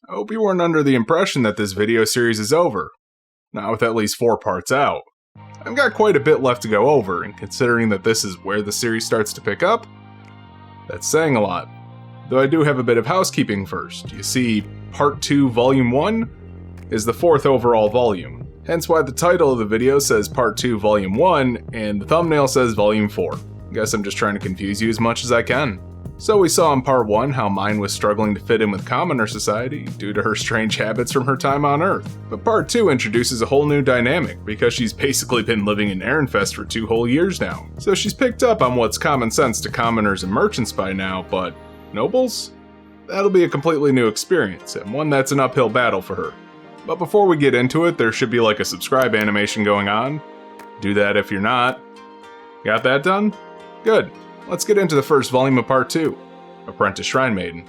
I hope you weren't under the impression that this video series is over, not with at least 4 parts out. I've got quite a bit left to go over, and considering that this is where the series starts to pick up, that's saying a lot. Though I do have a bit of housekeeping first. You see, Part 2 Volume 1 is the 4th overall volume, hence why the title of the video says Part 2 Volume 1 and the thumbnail says Volume 4. Guess I'm just trying to confuse you as much as I can. So we saw in Part 1 how Mine was struggling to fit in with commoner society due to her strange habits from her time on Earth. But Part 2 introduces a whole new dynamic because she's basically been living in Ehrenfest for 2 whole years now. So she's picked up on what's common sense to commoners and merchants by now, but nobles? That'll be a completely new experience, and one that's an uphill battle for her. But before we get into it, there should be like a subscribe animation going on. Do that if you're not. Got that done? Good. Let's get into the first volume of Part 2, Apprentice Shrine Maiden.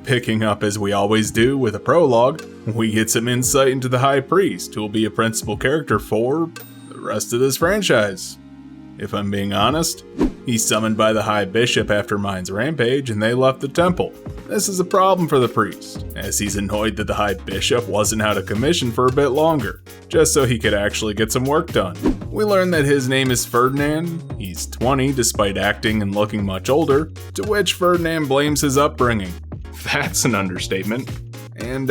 Picking up as we always do with a prologue, we get some insight into the High Priest, who will be a principal character for the rest of this franchise. If I'm being honest, he's summoned by the High Bishop after Mine's rampage and they left the temple. This is a problem for the priest, as he's annoyed that the High Bishop wasn't out of commission for a bit longer, just so he could actually get some work done. We learn that his name is Ferdinand, he's 20 despite acting and looking much older, to which Ferdinand blames his upbringing. That's an understatement. And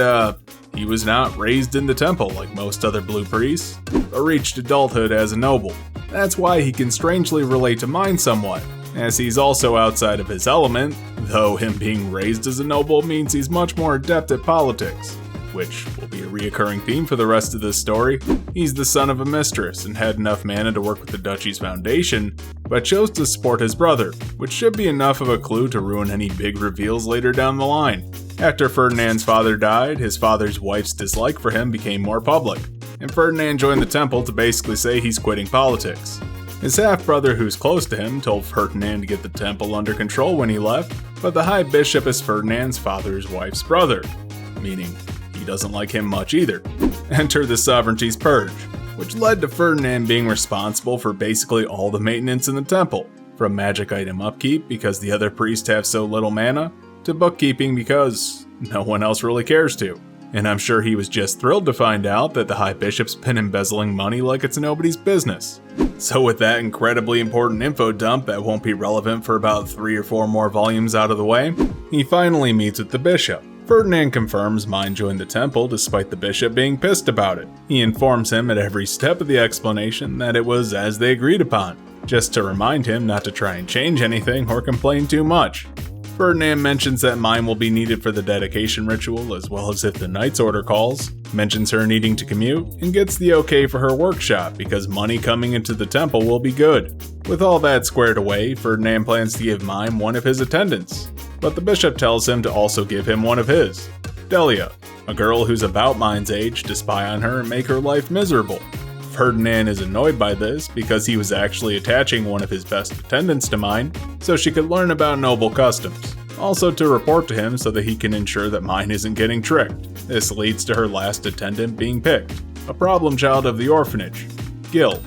he was not raised in the temple like most other blue priests, but reached adulthood as a noble. That's why he can strangely relate to Mine somewhat, as he's also outside of his element, though him being raised as a noble means he's much more adept at politics, which will be a reoccurring theme for the rest of this story. He's the son of a mistress and had enough mana to work with the duchy's foundation, but chose to support his brother, which should be enough of a clue to ruin any big reveals later down the line. After Ferdinand's father died, his father's wife's dislike for him became more public, and Ferdinand joined the temple to basically say he's quitting politics. His half-brother who's close to him told Ferdinand to get the temple under control when he left, but the High Bishop is Ferdinand's father's wife's brother, meaning he doesn't like him much either. Enter the Sovereignty's Purge, which led to Ferdinand being responsible for basically all the maintenance in the temple, from magic item upkeep because the other priests have so little mana, to bookkeeping because no one else really cares to. And I'm sure he was just thrilled to find out that the High Bishop's been embezzling money like it's nobody's business. So with that incredibly important info dump that won't be relevant for about 3 or 4 more volumes out of the way, he finally meets with the bishop. Ferdinand confirms Mine joined the temple despite the bishop being pissed about it. He informs him at every step of the explanation that it was as they agreed upon, just to remind him not to try and change anything or complain too much. Ferdinand mentions that Mine will be needed for the dedication ritual as well as if the Knight's Order calls, mentions her needing to commute, and gets the okay for her workshop because money coming into the temple will be good. With all that squared away, Ferdinand plans to give Mine one of his attendants, but the bishop tells him to also give him one of his, Delia, a girl who's about Mine's age, to spy on her and make her life miserable. Ferdinand is annoyed by this because he was actually attaching one of his best attendants to Mine so she could learn about noble customs, also to report to him so that he can ensure that Mine isn't getting tricked. This leads to her last attendant being picked, a problem child of the orphanage, Gil.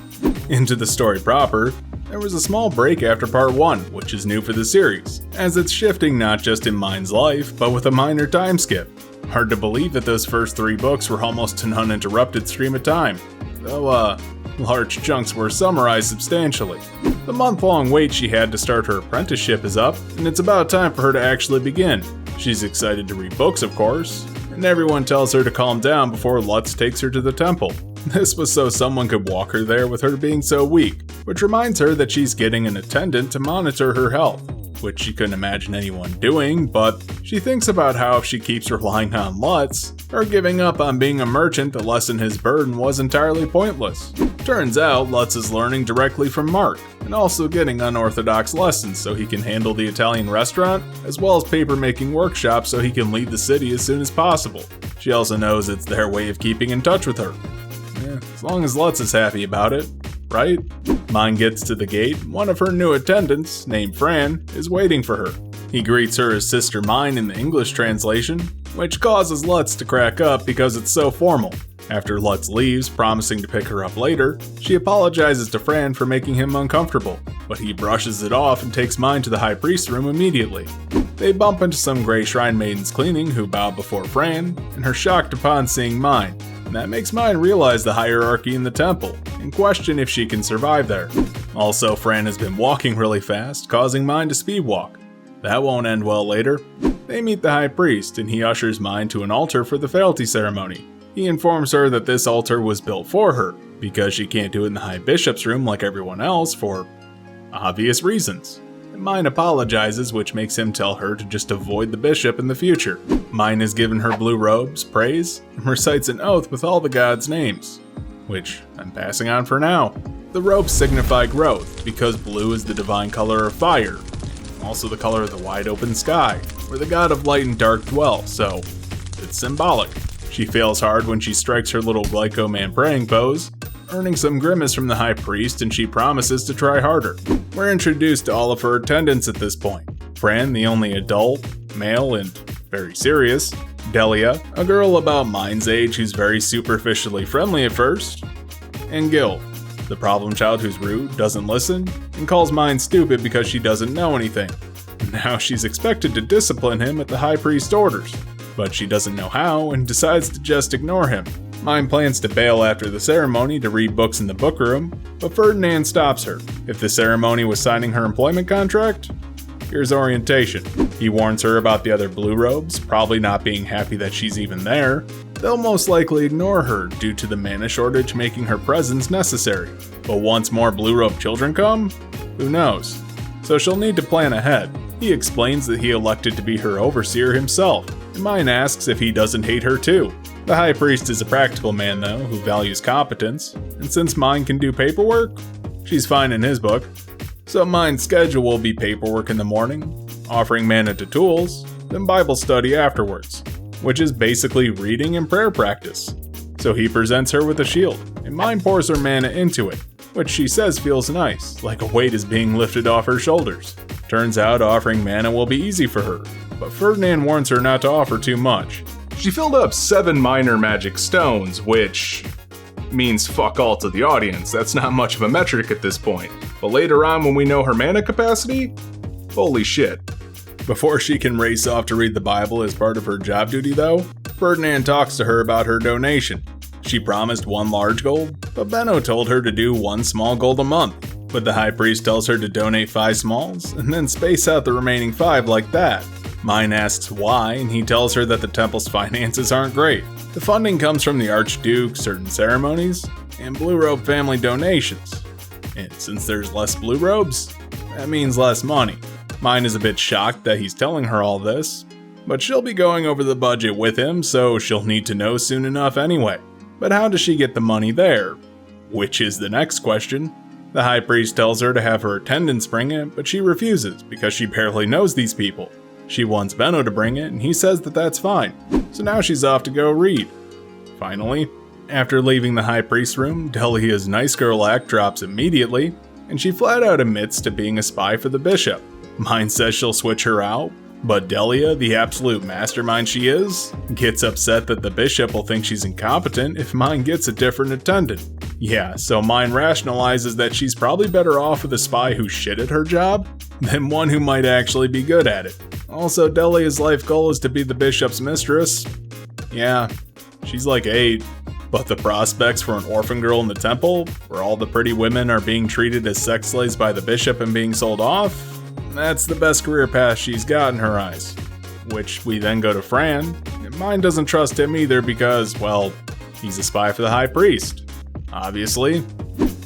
Into the story proper, there was a small break after Part 1, which is new for the series, as it's shifting not just in Mine's life, but with a minor time skip. Hard to believe that those first 3 books were almost an uninterrupted stream of time, though large chunks were summarized substantially. The month-long wait she had to start her apprenticeship is up, and it's about time for her to actually begin. She's excited to read books, of course, and everyone tells her to calm down before Lutz takes her to the temple. This was so someone could walk her there with her being so weak, which reminds her that she's getting an attendant to monitor her health, which she couldn't imagine anyone doing, but she thinks about how if she keeps relying on Lutz, her giving up on being a merchant to lessen his burden was entirely pointless. Turns out Lutz is learning directly from Mark, and also getting unorthodox lessons so he can handle the Italian restaurant, as well as paper-making workshops so he can leave the city as soon as possible. She also knows it's their way of keeping in touch with her. As long as Lutz is happy about it, right? Mine gets to the gate, one of her new attendants, named Fran, is waiting for her. He greets her as Sister Mine in the English translation, which causes Lutz to crack up because it's so formal. After Lutz leaves, promising to pick her up later, she apologizes to Fran for making him uncomfortable, but he brushes it off and takes Mine to the High Priest's room immediately. They bump into some gray shrine maidens cleaning who bow before Fran, and are shocked upon seeing Mine. And that makes Mine realize the hierarchy in the temple, and question if she can survive there. Also, Fran has been walking really fast, causing Mine to speed walk. That won't end well later. They meet the high priest, and he ushers Mine to an altar for the fealty ceremony. He informs her that this altar was built for her, because she can't do it in the high bishop's room like everyone else for obvious reasons. Mine apologizes, which makes him tell her to just avoid the bishop in the future. Mine is given her blue robes, prays, and recites an oath with all the gods' names, which I'm passing on for now. The robes signify growth, because blue is the divine color of fire, also the color of the wide open sky, where the god of light and dark dwell, so it's symbolic. She fails hard when she strikes her little Glycoman praying pose, earning some grimace from the high priest, and she promises to try harder. We're introduced to all of her attendants at this point. Fran, the only adult, male, and very serious. Delia, a girl about Mine's age who's very superficially friendly at first. And Gil, the problem child who's rude, doesn't listen, and calls Mine stupid because she doesn't know anything. Now she's expected to discipline him at the high priest's orders, but she doesn't know how and decides to just ignore him. Mine plans to bail after the ceremony to read books in the book room, but Ferdinand stops her. If the ceremony was signing her employment contract, here's orientation. He warns her about the other blue robes, probably not being happy that she's even there. They'll most likely ignore her due to the mana shortage making her presence necessary. But once more blue robe children come, who knows? So she'll need to plan ahead. He explains that he elected to be her overseer himself, and Mine asks if he doesn't hate her too. The high priest is a practical man though, who values competence, and since Mine can do paperwork, she's fine in his book. So Mine's schedule will be paperwork in the morning, offering mana to tools, then Bible study afterwards, which is basically reading and prayer practice. So he presents her with a shield, and Mine pours her mana into it, which she says feels nice, like a weight is being lifted off her shoulders. Turns out offering mana will be easy for her, but Ferdinand warns her not to offer too much. She filled up 7 minor magic stones, which means fuck all to the audience. That's not much of a metric at this point. But later on when we know her mana capacity, holy shit. Before she can race off to read the Bible as part of her job duty though, Ferdinand talks to her about her donation. She promised 1 large gold, but Benno told her to do 1 small gold a month. But the high priest tells her to donate 5 smalls, and then space out the remaining 5 like that. Mine asks why, and he tells her that the temple's finances aren't great. The funding comes from the Archduke, certain ceremonies, and Blue Robe family donations. And since there's less blue robes, that means less money. Mine is a bit shocked that he's telling her all this, but she'll be going over the budget with him, so she'll need to know soon enough anyway. But how does she get the money there? Which is the next question. The high priest tells her to have her attendants bring it, but she refuses because she barely knows these people. She wants Benno to bring it, and he says that that's fine. So now she's off to go read. Finally, after leaving the high priest's room, Delia's nice girl act drops immediately, and she flat out admits to being a spy for the bishop. Mine says she'll switch her out, but Delia, the absolute mastermind she is, gets upset that the bishop will think she's incompetent if Mine gets a different attendant. Yeah, so Mine rationalizes that she's probably better off with a spy who's shit at her job than one who might actually be good at it. Also, Delia's life goal is to be the bishop's mistress. Yeah, she's like 8, but the prospects for an orphan girl in the temple, where all the pretty women are being treated as sex slaves by the bishop and being sold off, that's the best career path she's got in her eyes. Which we then go to Fran, and Mine doesn't trust him either because, well, he's a spy for the high priest, obviously.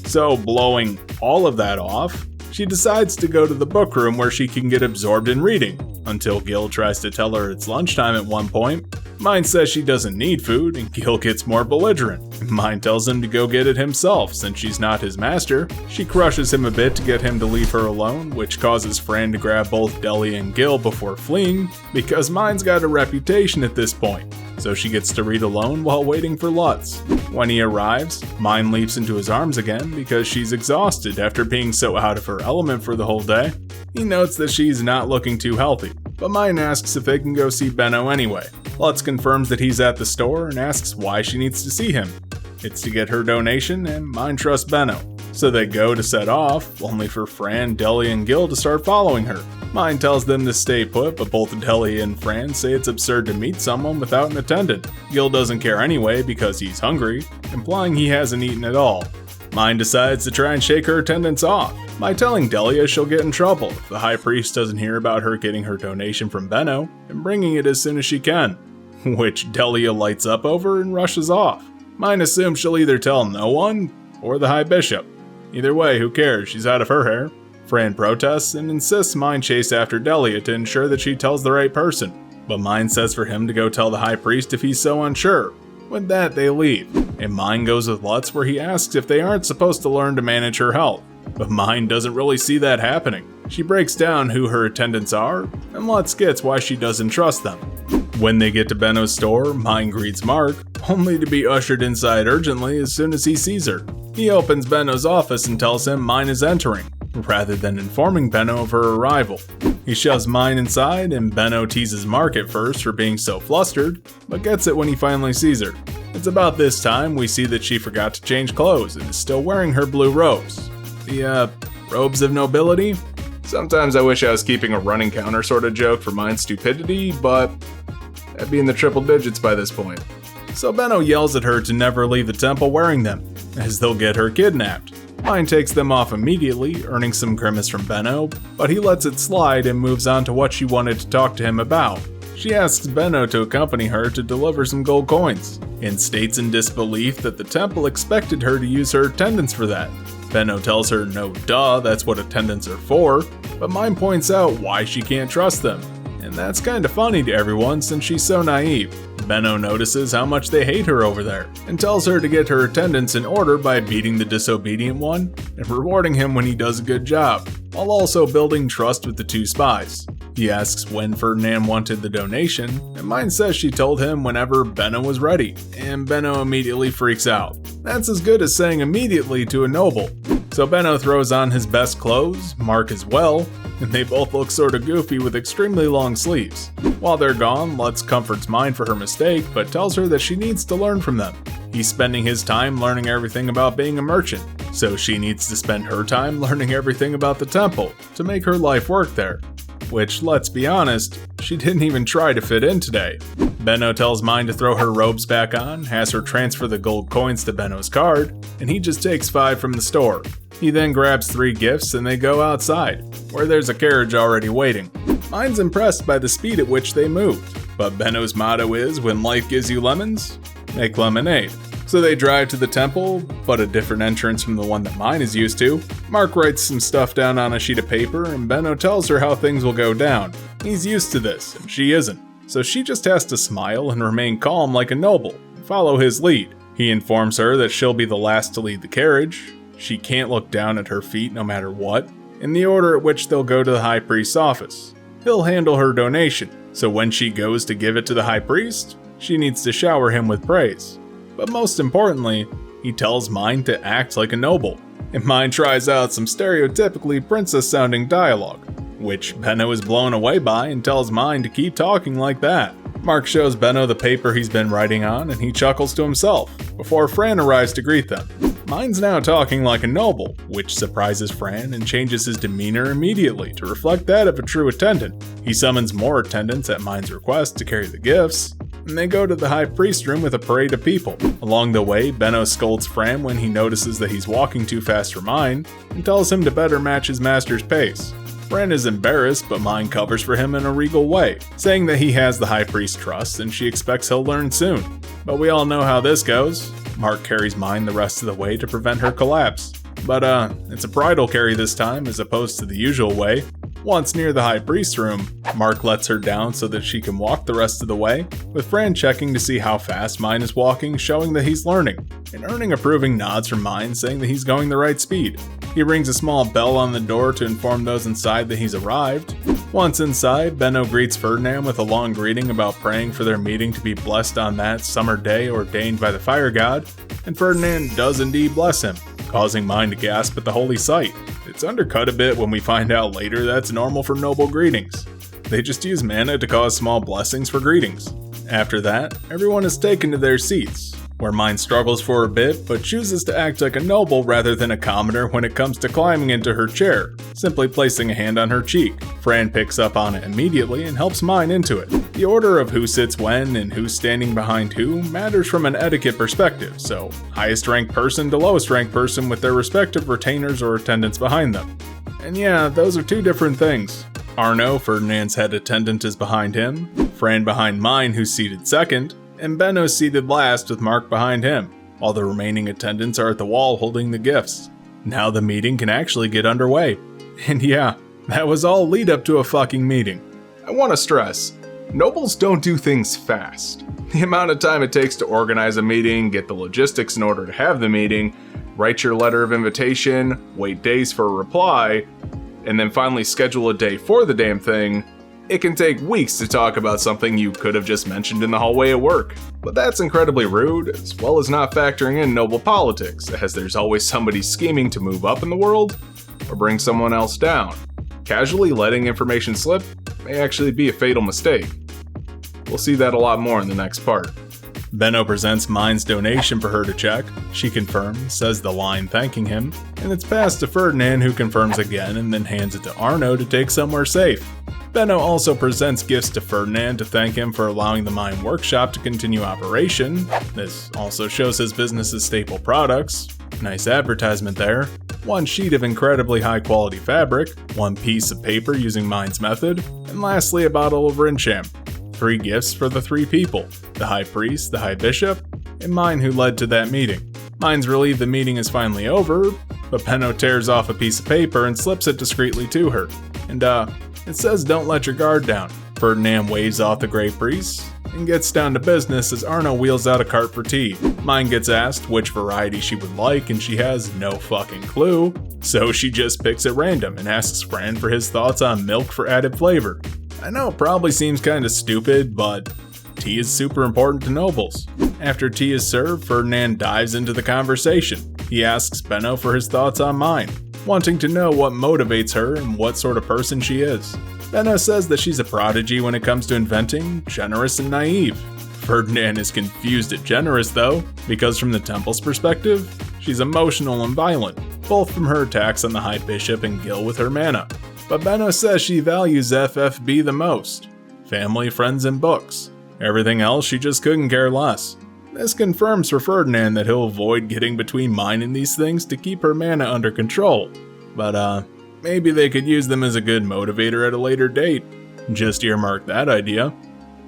So blowing all of that off, she decides to go to the book room where she can get absorbed in reading, until Gil tries to tell her it's lunchtime at one point. Mine says she doesn't need food, and Gil gets more belligerent. Mine tells him to go get it himself, since she's not his master. She crushes him a bit to get him to leave her alone, which causes Fran to grab both Delia and Gil before fleeing, because Mine's got a reputation at this point. So she gets to read alone while waiting for Lutz. When he arrives, Mine leaps into his arms again because she's exhausted after being so out of her element for the whole day. He notes that she's not looking too healthy, but Mine asks if they can go see Benno anyway. Lutz confirms that he's at the store and asks why she needs to see him. It's to get her donation, and Mine trusts Benno. So they go to set off, only for Fran, Delia, and Gil to start following her. Mine tells them to stay put, but both Delia and Fran say it's absurd to meet someone without an attendant. Gil doesn't care anyway because he's hungry, implying he hasn't eaten at all. Mine decides to try and shake her attendance off by telling Delia she'll get in trouble if the High Priest doesn't hear about her getting her donation from Benno and bringing it as soon as she can, which Delia lights up over and rushes off. Mine assumes she'll either tell no one or the High Bishop. Either way, who cares, she's out of her hair. Fran protests and insists Mine chase after Delia to ensure that she tells the right person, but Mine says for him to go tell the High Priest if he's so unsure. With that, they leave, and Mine goes with Lutz where he asks if they aren't supposed to learn to manage her health, but Mine doesn't really see that happening. She breaks down who her attendants are, and Lutz gets why she doesn't trust them. When they get to Benno's store, Mine greets Mark, only to be ushered inside urgently as soon as he sees her. He opens Benno's office and tells him Mine is entering, rather than informing Benno of her arrival. He shoves Mine inside, and Benno teases Mark at first for being so flustered, but gets it when he finally sees her. It's about this time we see that she forgot to change clothes and is still wearing her blue robes. The, robes of nobility? Sometimes I wish I was keeping a running counter sort of joke for Mine's stupidity, but that'd be in the triple digits by this point. So Benno yells at her to never leave the temple wearing them, as they'll get her kidnapped. Mine takes them off immediately, earning some grimace from Benno, but he lets it slide and moves on to what she wanted to talk to him about. She asks Benno to accompany her to deliver some gold coins, and states in disbelief that the temple expected her to use her attendants for that. Benno tells her no duh, that's what attendants are for, but Mine points out why she can't trust them. And that's kinda funny to everyone since she's so naive. Benno notices how much they hate her over there, and tells her to get her attendance in order by beating the disobedient one and rewarding him when he does a good job, while also building trust with the two spies. He asks when Ferdinand wanted the donation, and Mine says she told him whenever Benno was ready, and Benno immediately freaks out. That's as good as saying immediately to a noble. So Benno throws on his best clothes, Mark as well, and they both look sorta goofy with extremely long sleeves. While they're gone, Lutz comforts Mine for her mistake, but tells her that she needs to learn from them. He's spending his time learning everything about being a merchant, so she needs to spend her time learning everything about the temple to make her life work there. Which, let's be honest, she didn't even try to fit in today. Benno tells Mine to throw her robes back on, has her transfer the gold coins to Benno's card, and he just takes 5 from the store. He then grabs 3 gifts and they go outside, where there's a carriage already waiting. Mine's impressed by the speed at which they moved, but Benno's motto is, when life gives you lemons, make lemonade. So they drive to the temple, but a different entrance from the one that Mine is used to. Mark writes some stuff down on a sheet of paper and Benno tells her how things will go down. He's used to this, and she isn't. So she just has to smile and remain calm like a noble, and follow his lead. He informs her that she'll be the last to lead the carriage. She can't look down at her feet no matter what, in the order at which they'll go to the High Priest's office. He'll handle her donation, so when she goes to give it to the High Priest, she needs to shower him with praise. But most importantly, he tells Mine to act like a noble, and Mine tries out some stereotypically princess-sounding dialogue, which Benno is blown away by and tells Mine to keep talking like that. Mark shows Benno the paper he's been writing on and he chuckles to himself, before Fran arrives to greet them. Mine's now talking like a noble, which surprises Fran and changes his demeanor immediately to reflect that of a true attendant. He summons more attendants at Mine's request to carry the gifts, and they go to the High Priest room with a parade of people. Along the way, Benno scolds Fran when he notices that he's walking too fast for Mine, and tells him to better match his master's pace. Fran is embarrassed, but Mine covers for him in a regal way, saying that he has the High Priest's trust and she expects he'll learn soon. But we all know how this goes. Mark carries Mine the rest of the way to prevent her collapse. But it's a bridal carry this time as opposed to the usual way. Once near the High Priest's room, Mark lets her down so that she can walk the rest of the way, with Fran checking to see how fast Mine is walking, showing that he's learning, and earning approving nods from Mine saying that he's going the right speed. He rings a small bell on the door to inform those inside that he's arrived. Once inside, Benno greets Ferdinand with a long greeting about praying for their meeting to be blessed on that summer day ordained by the fire god, and Ferdinand does indeed bless him, causing Mine to gasp at the holy sight. It's undercut a bit when we find out later that's normal for noble greetings. They just use mana to cause small blessings for greetings. After that, everyone is taken to their seats, where Mine struggles for a bit but chooses to act like a noble rather than a commoner when it comes to climbing into her chair, simply placing a hand on her cheek. Fran picks up on it immediately and helps Mine into it. The order of who sits when and who's standing behind who matters from an etiquette perspective, so highest ranked person to lowest ranked person with their respective retainers or attendants behind them. And yeah, those are two different things. Anno, Ferdinand's head attendant, is behind him, Fran behind Mine, who's seated second, and Benno's seated last with Mark behind him, while the remaining attendants are at the wall holding the gifts. Now the meeting can actually get underway. And yeah, that was all lead up to a fucking meeting. I want to stress, nobles don't do things fast. The amount of time it takes to organize a meeting, get the logistics in order to have the meeting, write your letter of invitation, wait days for a reply, and then finally schedule a day for the damn thing, it can take weeks to talk about something you could have just mentioned in the hallway at work. But that's incredibly rude, as well as not factoring in noble politics, as there's always somebody scheming to move up in the world or bring someone else down. Casually letting information slip may actually be a fatal mistake. We'll see that a lot more in the next part. Benno presents Mine's donation for her to check. She confirms, says the line thanking him, and it's passed to Ferdinand, who confirms again and then hands it to Anno to take somewhere safe. Benno also presents gifts to Ferdinand to thank him for allowing the mine workshop to continue operation. This also shows his business's staple products. Nice advertisement there. One sheet of incredibly high quality fabric, one piece of paper using Mine's method, and lastly a bottle of Rincham. 3 gifts for the 3 people, the High Priest, the High Bishop, and Mine, who led to that meeting. Mine's relieved the meeting is finally over, but Benno tears off a piece of paper and slips it discreetly to her. And it says don't let your guard down. Ferdinand waves off the Great Priest and gets down to business as Anno wheels out a cart for tea. Mine gets asked which variety she would like and she has no fucking clue, so she just picks at random and asks Fran for his thoughts on milk for added flavor. I know it probably seems kinda stupid, but tea is super important to nobles. After tea is served, Ferdinand dives into the conversation. He asks Benno for his thoughts on Mine, wanting to know what motivates her and what sort of person she is. Benno says that she's a prodigy when it comes to inventing, generous and naive. Ferdinand is confused at generous though, because from the temple's perspective, she's emotional and violent, both from her attacks on the High Bishop and Gil with her mana. But Benno says she values FFB the most. Family, friends, and books. Everything else she just couldn't care less. This confirms for Ferdinand that he'll avoid getting between Mine and these things to keep her mana under control. But maybe they could use them as a good motivator at a later date. Just earmark that idea.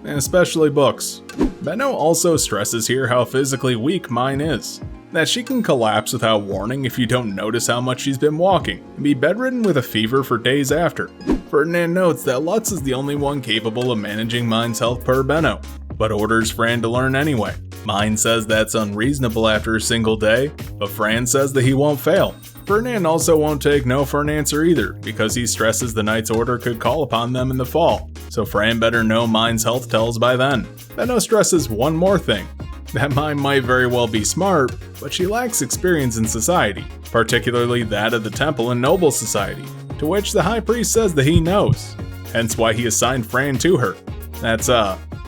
And especially books. Benno also stresses here how physically weak Mine is. That she can collapse without warning if you don't notice how much she's been walking, and be bedridden with a fever for days after. Ferdinand notes that Lutz is the only one capable of managing Mine's health per Benno, but orders Fran to learn anyway. Mine says that's unreasonable after a single day, but Fran says that he won't fail. Ferdinand also won't take no for an answer either, because he stresses the Knight's Order could call upon them in the fall, so Fran better know Mine's health tells by then. Benno stresses one more thing. That Mine might very well be smart, but she lacks experience in society, particularly that of the Temple and Noble Society, to which the High Priest says that he knows, hence why he assigned Fran to her. That's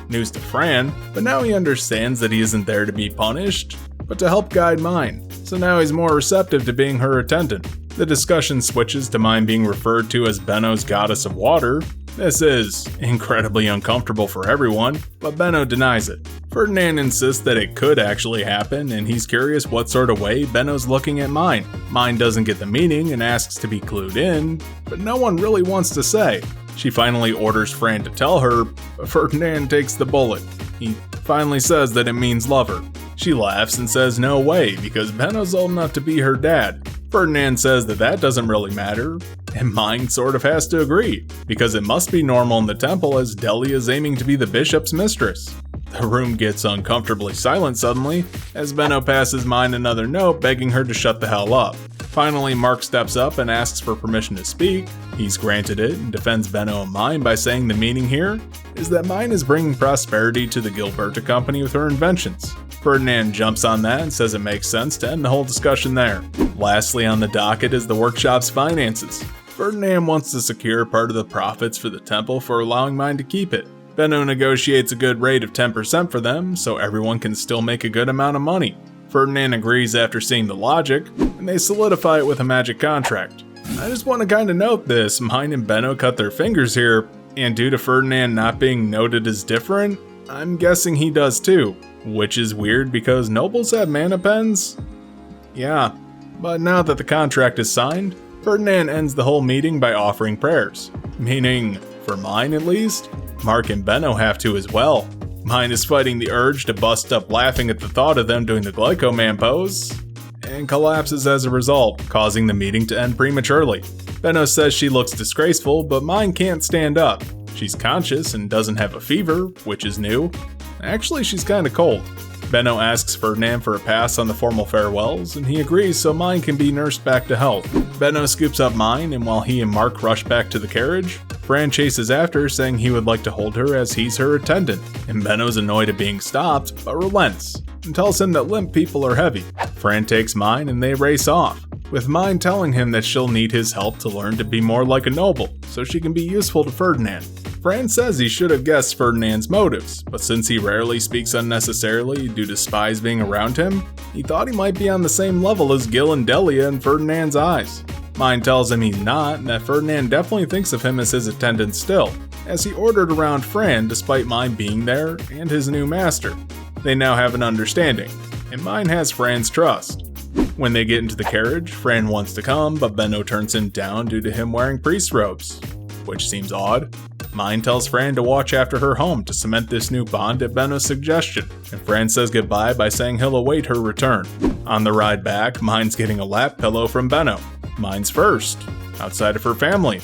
news to Fran, but now he understands that he isn't there to be punished, but to help guide Mine, so now he's more receptive to being her attendant. The discussion switches to Mine being referred to as Benno's goddess of water. This is incredibly uncomfortable for everyone, but Benno denies it. Ferdinand insists that it could actually happen, and he's curious what sort of way Benno's looking at Mine. Mine doesn't get the meaning and asks to be clued in, but no one really wants to say. She finally orders Fran to tell her, but Ferdinand takes the bullet. He finally says that it means lover. She laughs and says no way, because Benno's old enough to be her dad. Ferdinand says that that doesn't really matter, and Mine sort of has to agree, because it must be normal in the temple as Delia is aiming to be the bishop's mistress. The room gets uncomfortably silent suddenly, as Benno passes Mine another note begging her to shut the hell up. Finally, Mark steps up and asks for permission to speak. He's granted it and defends Benno and Mine by saying the meaning here is that Mine is bringing prosperity to the Gilberta Company with her inventions. Ferdinand jumps on that and says it makes sense to end the whole discussion there. Lastly on the docket is the workshop's finances. Ferdinand wants to secure part of the profits for the temple for allowing Mine to keep it. Benno negotiates a good rate of 10% for them, so everyone can still make a good amount of money. Ferdinand agrees after seeing the logic, and they solidify it with a magic contract. I just want to kind of note this, mine and Benno cut their fingers here, and due to Ferdinand not being noted as different, I'm guessing he does too, which is weird because nobles have mana pens? Yeah, but now that the contract is signed, Ferdinand ends the whole meeting by offering prayers, meaning, for mine at least, Mark and Benno have to as well. Mine is fighting the urge to bust up laughing at the thought of them doing the Glyco Man pose, and collapses as a result, causing the meeting to end prematurely. Benno says she looks disgraceful, but mine can't stand up. She's conscious and doesn't have a fever, which is new. Actually, she's kinda cold. Benno asks Ferdinand for a pass on the formal farewells, and he agrees so mine can be nursed back to health. Benno scoops up mine, and while he and Mark rush back to the carriage, Fran chases after, saying he would like to hold her as he's her attendant, and Benno's annoyed at being stopped, but relents, and tells him that limp people are heavy. Fran takes mine and they race off, with mine telling him that she'll need his help to learn to be more like a noble, so she can be useful to Ferdinand. Fran says he should have guessed Ferdinand's motives, but since he rarely speaks unnecessarily due to spies being around him, he thought he might be on the same level as Gil and Delia in Ferdinand's eyes. Mine tells him he's not, and that Ferdinand definitely thinks of him as his attendant still, as he ordered around Fran despite mine being there and his new master. They now have an understanding, and mine has Fran's trust. When they get into the carriage, Fran wants to come, but Benno turns him down due to him wearing priest robes, which seems odd. Mine tells Fran to watch after her home to cement this new bond at Benno's suggestion, and Fran says goodbye by saying he'll await her return. On the ride back, Mine's getting a lap pillow from Benno. Mine's first, outside of her family,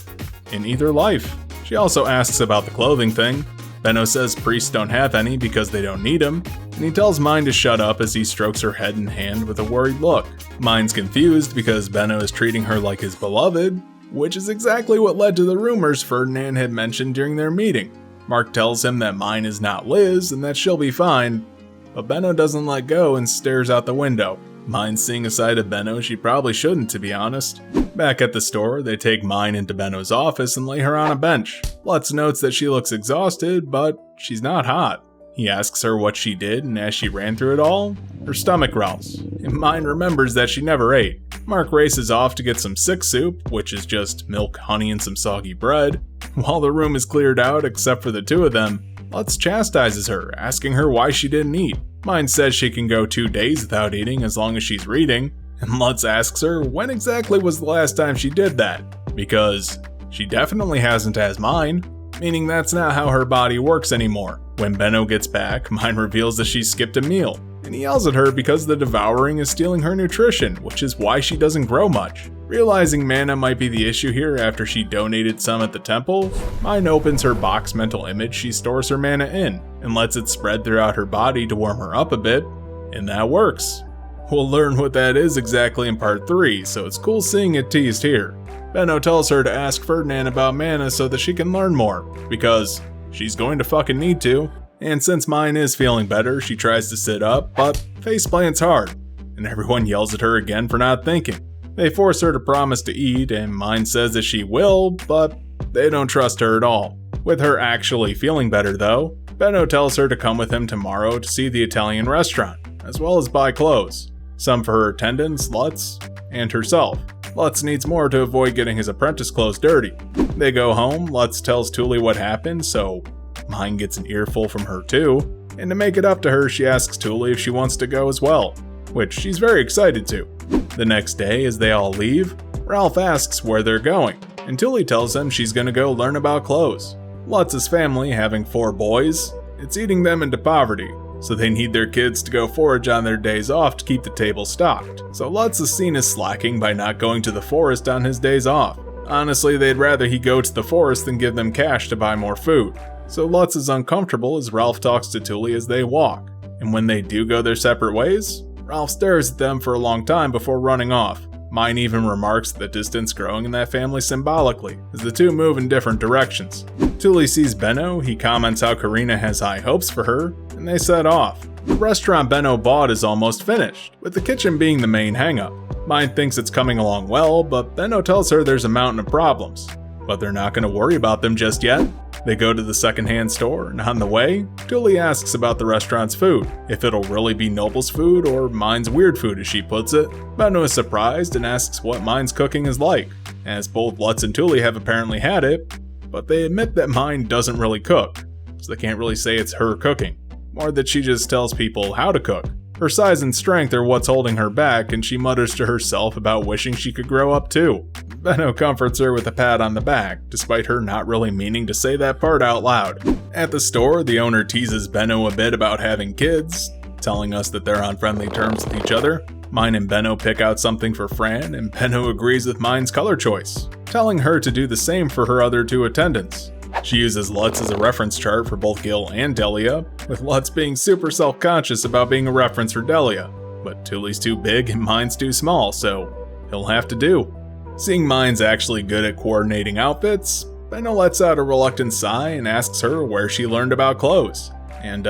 in either life. She also asks about the clothing thing. Benno says priests don't have any because they don't need them, and he tells Mine to shut up as he strokes her head and hand with a worried look. Mine's confused because Benno is treating her like his beloved, which is exactly what led to the rumors Ferdinand had mentioned during their meeting. Mark tells him that Mine is not Liz and that she'll be fine, but Benno doesn't let go and stares out the window. Mine's seeing a side of Benno she probably shouldn't, to be honest. Back at the store, they take Mine into Benno's office and lay her on a bench. Lutz notes that she looks exhausted, but she's not hot. He asks her what she did, and as she ran through it all, her stomach growls, and Mine remembers that she never ate. Mark races off to get some sick soup, which is just milk, honey, and some soggy bread. While the room is cleared out except for the two of them, Lutz chastises her, asking her why she didn't eat. Mine says she can go 2 days without eating as long as she's reading, and Lutz asks her when exactly was the last time she did that, because she definitely hasn't as Mine, meaning that's not how her body works anymore. When Benno gets back, Mine reveals that she skipped a meal, and he yells at her because the devouring is stealing her nutrition, which is why she doesn't grow much. Realizing mana might be the issue here after she donated some at the temple, Mine opens her box mental image she stores her mana in, and lets it spread throughout her body to warm her up a bit, and that works. We'll learn what that is exactly in part 3, so it's cool seeing it teased here. Benno tells her to ask Ferdinand about mana so that she can learn more, because she's going to fucking need to. And since Mine is feeling better, she tries to sit up, but face plants hard, and everyone yells at her again for not thinking. They force her to promise to eat, and Mine says that she will, but they don't trust her at all. With her actually feeling better though, Benno tells her to come with him tomorrow to see the Italian restaurant, as well as buy clothes. Some for her attendants, Lutz, and herself. Lutz needs more to avoid getting his apprentice clothes dirty. They go home, Lutz tells Thule what happened, so Mine gets an earful from her too, and to make it up to her, she asks Thule if she wants to go as well, which she's very excited to. The next day, as they all leave, Ralph asks where they're going, and Thule tells him she's gonna go learn about clothes. Lutz's family, having 4 boys, it's eating them into poverty, so they need their kids to go forage on their days off to keep the table stocked. So Lutz is seen as slacking by not going to the forest on his days off. Honestly, they'd rather he go to the forest than give them cash to buy more food. So Lutz is uncomfortable as Ralph talks to Thule as they walk, and when they do go their separate ways, Ralph stares at them for a long time before running off. Mine even remarks the distance growing in that family symbolically, as the two move in different directions. Thule sees Benno, he comments how Karina has high hopes for her, and they set off. The restaurant Benno bought is almost finished, with the kitchen being the main hang-up. Mine thinks it's coming along well, but Benno tells her there's a mountain of problems. but they're not going to worry about them just yet. They go to the secondhand store, and on the way, Tuli asks about the restaurant's food, if it'll really be Noble's food or Mine's weird food as she puts it. Benno is surprised and asks what Mine's cooking is like, as both Lutz and Tuli have apparently had it, but they admit that Mine doesn't really cook, so they can't really say it's her cooking, more that she just tells people how to cook. Her size and strength are what's holding her back, and she mutters to herself about wishing she could grow up too. Benno comforts her with a pat on the back, despite her not really meaning to say that part out loud. At the store, the owner teases Benno a bit about having kids, telling us that they're on friendly terms with each other. Mine and Benno pick out something for Fran, and Benno agrees with Mine's color choice, telling her to do the same for her other two attendants. She uses Lutz as a reference chart for both Gil and Delia, with Lutz being super self-conscious about being a reference for Delia, but Tuli's too big and Mine's too small, so he'll have to do. Seeing Mine's actually good at coordinating outfits, Benno lets out a reluctant sigh and asks her where she learned about clothes, and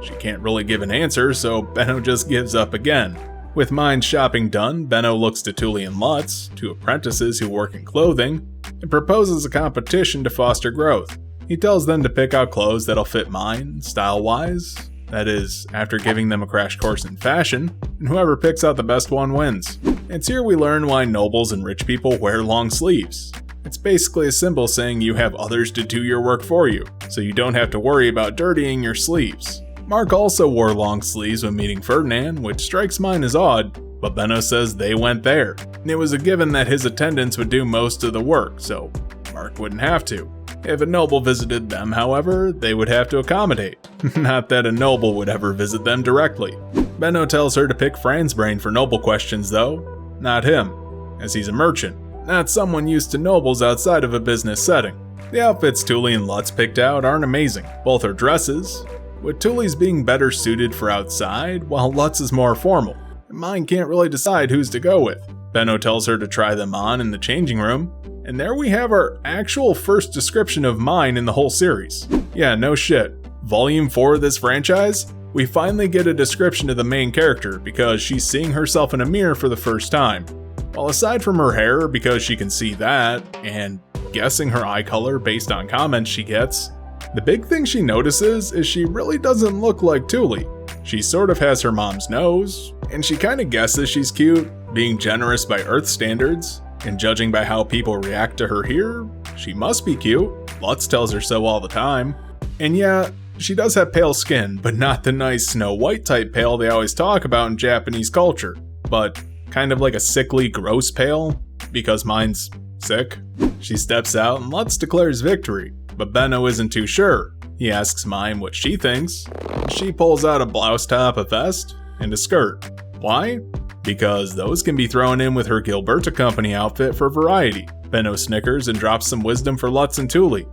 she can't really give an answer, so Benno just gives up again. With Mine's shopping done, Benno looks to Tuli and Lutz, two apprentices who work in clothing, and proposes a competition to foster growth. He tells them to pick out clothes that'll fit Mine, style-wise, that is, after giving them a crash course in fashion, and whoever picks out the best one wins. It's here we learn why nobles and rich people wear long sleeves. It's basically a symbol saying you have others to do your work for you, so you don't have to worry about dirtying your sleeves. Mark also wore long sleeves when meeting Ferdinand, which strikes Mine as odd, but Benno says they went there, and it was a given that his attendants would do most of the work, so Mark wouldn't have to. If a noble visited them, however, they would have to accommodate. Not that a noble would ever visit them directly. Benno tells her to pick Fran's brain for noble questions though, not him, as he's a merchant, not someone used to nobles outside of a business setting. The outfits Tuli and Lutz picked out aren't amazing. Both are dresses, with Tuli's being better suited for outside, while Lutz is more formal. Mine can't really decide whose to go with. Benno tells her to try them on in the changing room, and there we have our actual first description of Mine in the whole series. Yeah, no shit. Volume 4 of this franchise, we finally get a description of the main character because she's seeing herself in a mirror for the first time. While aside from her hair, because she can see that, and guessing her eye color based on comments she gets, the big thing she notices is she really doesn't look like Tuli. She sort of has her mom's nose, and she kinda guesses she's cute, being generous by Earth standards, and judging by how people react to her here, she must be cute. Lutz tells her so all the time. And yeah, she does have pale skin, but not the nice Snow White type pale they always talk about in Japanese culture, but kind of like a sickly, gross pale, because Mine's sick. She steps out and Lutz declares victory, but Benno isn't too sure. He asks Mine what she thinks, and she pulls out a blouse top, a vest, and a skirt. Why? Because those can be thrown in with her Gilberta Company outfit for variety. Benno snickers and drops some wisdom for Lutz and Tuli.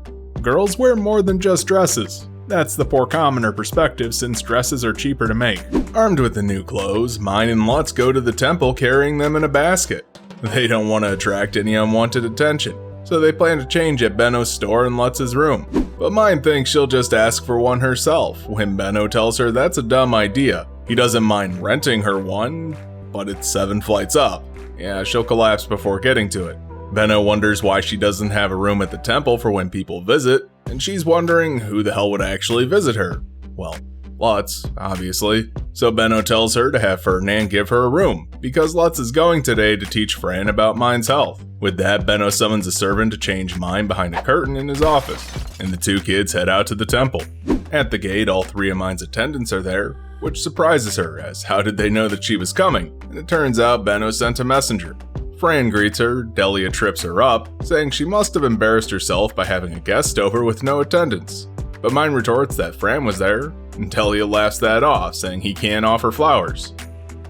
Girls wear more than just dresses. That's the poor commoner perspective since dresses are cheaper to make. Armed with the new clothes, Mine and Lutz go to the temple carrying them in a basket. They don't want to attract any unwanted attention, so they plan to change at Benno's store in Lutz's room. But Mine thinks she'll just ask for one herself, when Benno tells her that's a dumb idea. He doesn't mind renting her one, but it's 7 flights up. Yeah, she'll collapse before getting to it. Benno wonders why she doesn't have a room at the temple for when people visit, and she's wondering who the hell would actually visit her. Well, Lutz, obviously. So Benno tells her to have Ferdinand give her a room, because Lutz is going today to teach Fran about Mine's health. With that, Benno summons a servant to change Mine behind a curtain in his office, and the two kids head out to the temple. At the gate, all 3 of Mine's attendants are there, which surprises her, as how did they know that she was coming? And it turns out Benno sent a messenger. Fran greets her, Delia trips her up, saying she must have embarrassed herself by having a guest over with no attendance. But Mine retorts that Fran was there, and Delia laughs that off, saying he can't offer flowers.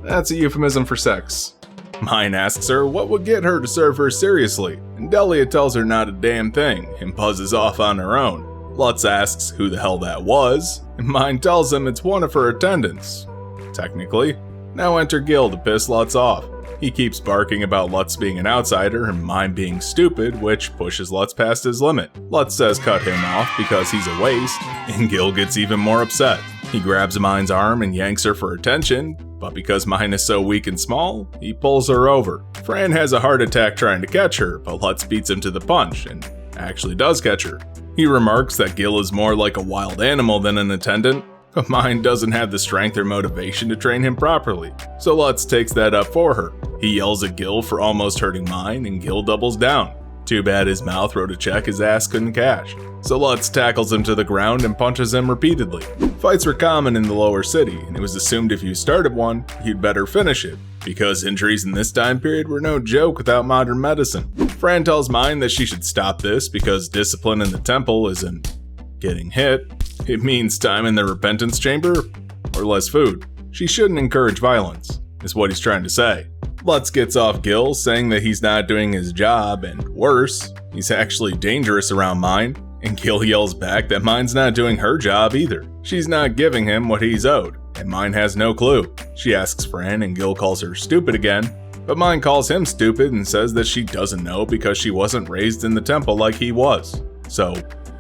That's a euphemism for sex. Mine asks her what would get her to serve her seriously, and Delia tells her not a damn thing, and buzzes off on her own. Lutz asks who the hell that was, and Mine tells him it's one of her attendants. Technically. Now enter Gil to piss Lutz off. He keeps barking about Lutz being an outsider and Mine being stupid, which pushes Lutz past his limit. Lutz says cut him off because he's a waste, and Gil gets even more upset. He grabs Mine's arm and yanks her for attention, but because Mine is so weak and small, he pulls her over. Fran has a heart attack trying to catch her, but Lutz beats him to the punch and actually does catch her. He remarks that Gil is more like a wild animal than an attendant, but Mine doesn't have the strength or motivation to train him properly, so Lutz takes that up for her. He yells at Gil for almost hurting Mine, and Gil doubles down. Too bad his mouth wrote a check his ass couldn't cash. So Lutz tackles him to the ground and punches him repeatedly. Fights were common in the lower city, and it was assumed if you started one, you'd better finish it, because injuries in this time period were no joke without modern medicine. Fran tells Mine that she should stop this because discipline in the temple isn't getting hit. It means time in the repentance chamber, or less food. She shouldn't encourage violence, is what he's trying to say. Lutz gets off Gil, saying that he's not doing his job, and worse, he's actually dangerous around Mine, and Gil yells back that Mine's not doing her job either. She's not giving him what he's owed, and Mine has no clue. She asks Fran, and Gil calls her stupid again, but Mine calls him stupid and says that she doesn't know because she wasn't raised in the temple like he was. So,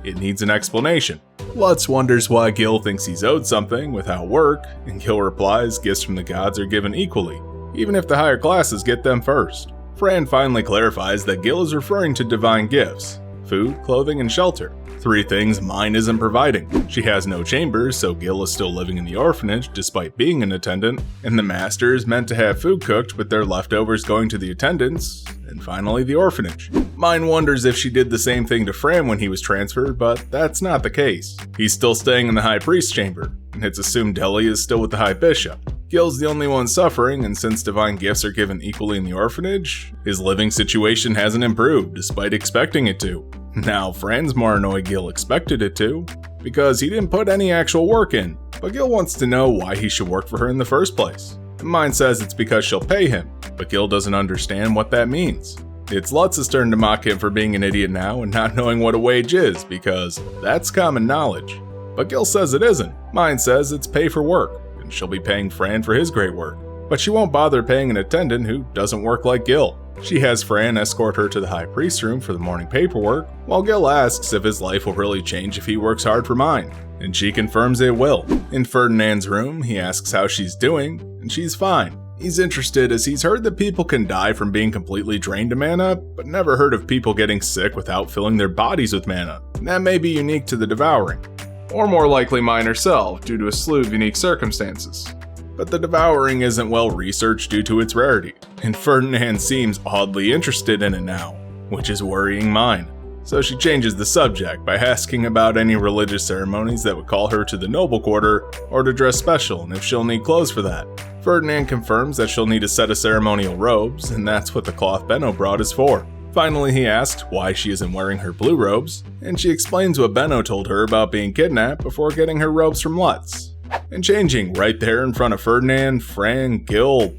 it needs an explanation. Lutz wonders why Gil thinks he's owed something without work, and Gil replies gifts from the gods are given equally, even if the higher classes get them first. Fran finally clarifies that Gil is referring to divine gifts: food, clothing, and shelter. 3 things Mine isn't providing. She has no chambers, so Gil is still living in the orphanage despite being an attendant, and the master is meant to have food cooked with their leftovers going to the attendants, and finally the orphanage. Mine wonders if she did the same thing to Fran when he was transferred, but that's not the case. He's still staying in the High Priest's chamber, and it's assumed Deli is still with the High Bishop. Gil's the only one suffering, and since divine gifts are given equally in the orphanage, his living situation hasn't improved despite expecting it to. Now, Fran's more annoyed Gil expected it to, because he didn't put any actual work in, but Gil wants to know why he should work for her in the first place. And Mine says it's because she'll pay him, but Gil doesn't understand what that means. It's Lutz's turn to mock him for being an idiot now and not knowing what a wage is, because that's common knowledge. But Gil says it isn't. Mine says it's pay for work, and she'll be paying Fran for his great work. But she won't bother paying an attendant who doesn't work like Gil. She has Fran escort her to the High Priest's room for the morning paperwork, while Gil asks if his life will really change if he works hard for Mine, and she confirms it will. In Ferdinand's room, he asks how she's doing, and she's fine. He's interested as he's heard that people can die from being completely drained of mana, but never heard of people getting sick without filling their bodies with mana. And that may be unique to the Devouring, or more likely Mine herself, due to a slew of unique circumstances. But the Devouring isn't well researched due to its rarity, and Ferdinand seems oddly interested in it now, which is worrying Mine. So she changes the subject by asking about any religious ceremonies that would call her to the noble quarter, or to dress special and if she'll need clothes for that. Ferdinand confirms that she'll need a set of ceremonial robes, and that's what the cloth Benno brought is for. Finally, he asks why she isn't wearing her blue robes, and she explains what Benno told her about being kidnapped before getting her robes from Lutz. And changing right there in front of Ferdinand, Fran, Gil,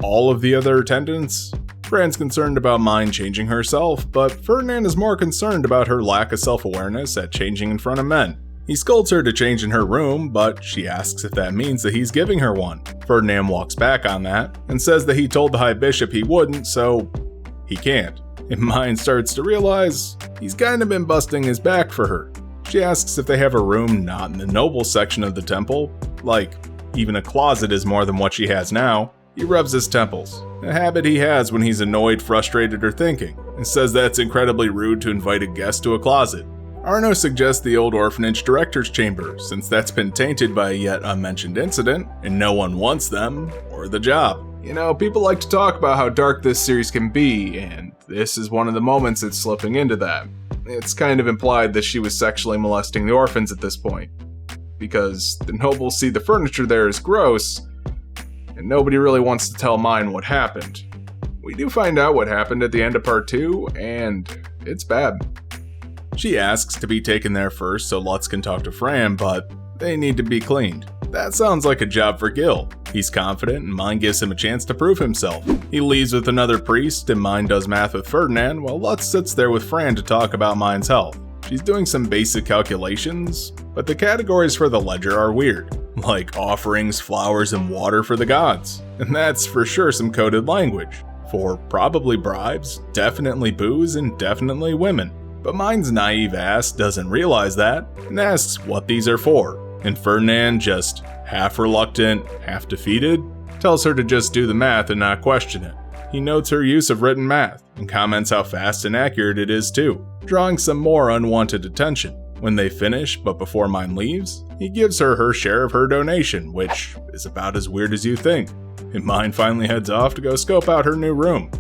all of the other attendants. Fran's concerned about Mine changing herself, but Ferdinand is more concerned about her lack of self-awareness at changing in front of men. He scolds her to change in her room, but she asks if that means that he's giving her one. Ferdinand walks back on that, and says that he told the High Bishop he wouldn't, so he can't. And Mine starts to realize he's kinda been busting his back for her. She asks if they have a room not in the noble section of the temple, like even a closet is more than what she has now. He rubs his temples, a habit he has when he's annoyed, frustrated, or thinking, and says that it's incredibly rude to invite a guest to a closet. Anno suggests the old orphanage director's chamber, since that's been tainted by a yet unmentioned incident, and no one wants them, or the job. You know, people like to talk about how dark this series can be, and this is one of the moments it's slipping into that. It's kind of implied that she was sexually molesting the orphans at this point, because the nobles see the furniture there as gross, and nobody really wants to tell Mine what happened. We do find out what happened at the end of part 2, and it's bad. She asks to be taken there first so Lutz can talk to Fran, but they need to be cleaned. That sounds like a job for Gil. He's confident, and Mine gives him a chance to prove himself. He leaves with another priest, and Mine does math with Ferdinand, while Lutz sits there with Fran to talk about Mine's health. She's doing some basic calculations, but the categories for the ledger are weird, like offerings, flowers, and water for the gods. And that's for sure some coded language, for probably bribes, definitely booze, and definitely women. But Mine's naive ass doesn't realize that, and asks what these are for. And Ferdinand, just half reluctant, half defeated, tells her to just do the math and not question it. he notes her use of written math and comments how fast and accurate it is too, drawing some more unwanted attention. When they finish, but before Mine leaves, he gives her share of her donation, which is about as weird as you think. And Mine finally heads off to go scope out her new room.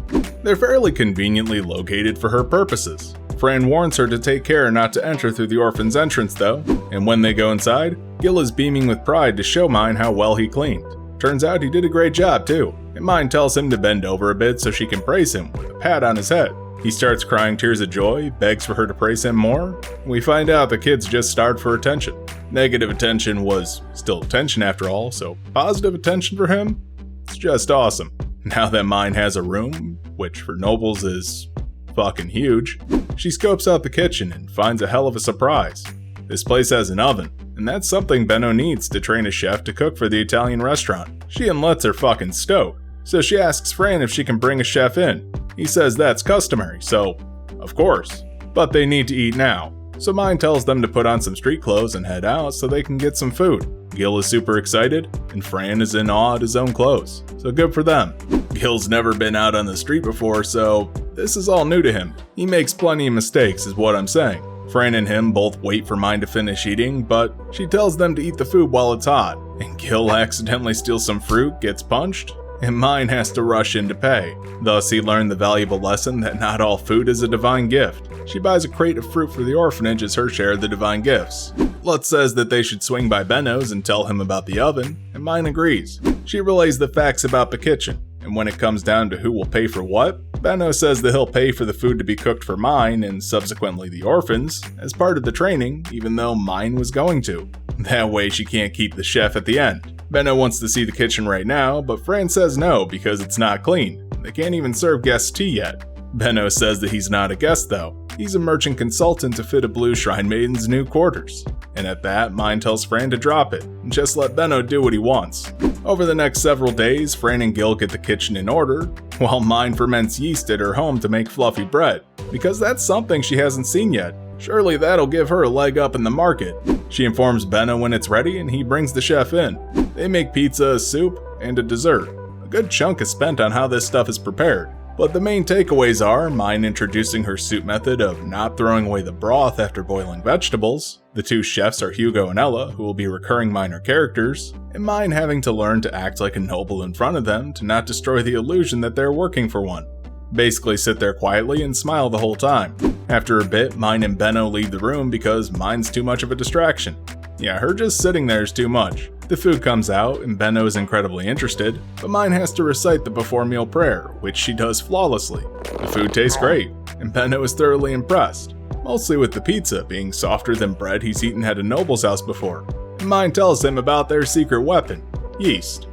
They're fairly conveniently located for her purposes. Fran warns her to take care not to enter through the orphan's entrance though, and when they go inside, Gil is beaming with pride to show Mine how well he cleaned. Turns out he did a great job too, and Mine tells him to bend over a bit so she can praise him with a pat on his head. He starts crying tears of joy, begs for her to praise him more. We find out the kid's just starved for attention. Negative attention was still attention after all, so positive attention for him? It's just awesome. Now that Mine has a room, which for nobles is fucking huge, she scopes out the kitchen and finds a hell of a surprise. This place has an oven, and that's something Benno needs to train a chef to cook for the Italian restaurant. She and Let's are fucking stoked, so she asks Fran if she can bring a chef in. He says that's customary, so of course. But they need to eat now, so Mine tells them to put on some street clothes and head out so they can get some food. Gil is super excited, and Fran is in awe at his own clothes, so good for them. Gil's never been out on the street before, so this is all new to him. He makes plenty of mistakes is what I'm saying. Fran and him both wait for Mine to finish eating, but she tells them to eat the food while it's hot, and Gil accidentally steals some fruit, gets punched, and Mine has to rush in to pay. Thus, he learned the valuable lesson that not all food is a divine gift. She buys a crate of fruit for the orphanage as her share of the divine gifts. Lutz says that they should swing by Benno's and tell him about the oven, and Mine agrees. She relays the facts about the kitchen, and when it comes down to who will pay for what, Benno says that he'll pay for the food to be cooked for Mine and subsequently the orphans as part of the training, even though Mine was going to. That way she can't keep the chef at the end. Benno wants to see the kitchen right now, but Fran says no because it's not clean. They can't even serve guests tea yet. Benno says that he's not a guest though. He's a merchant consultant to fit a blue shrine maiden's new quarters. And at that, Mine tells Fran to drop it and just let Benno do what he wants. Over the next several days, Fran and Gil get the kitchen in order, while Mine ferments yeast at her home to make fluffy bread, because that's something she hasn't seen yet. Surely that'll give her a leg up in the market. She informs Benno when it's ready and he brings the chef in. They make pizza, soup, and a dessert. A good chunk is spent on how this stuff is prepared. But the main takeaways are Mine introducing her soup method of not throwing away the broth after boiling vegetables. The two chefs are Hugo and Ella, who will be recurring minor characters, and Mine having to learn to act like a noble in front of them to not destroy the illusion that they're working for one. Basically sit there quietly and smile the whole time. After a bit, Mine and Benno leave the room because Mine's too much of a distraction. Yeah, her just sitting there is too much. The food comes out and Benno is incredibly interested, but Mine has to recite the before meal prayer, which she does flawlessly. The food tastes great, and Benno is thoroughly impressed, mostly with the pizza being softer than bread he's eaten at a noble's house before. And Mine tells him about their secret weapon, yeast.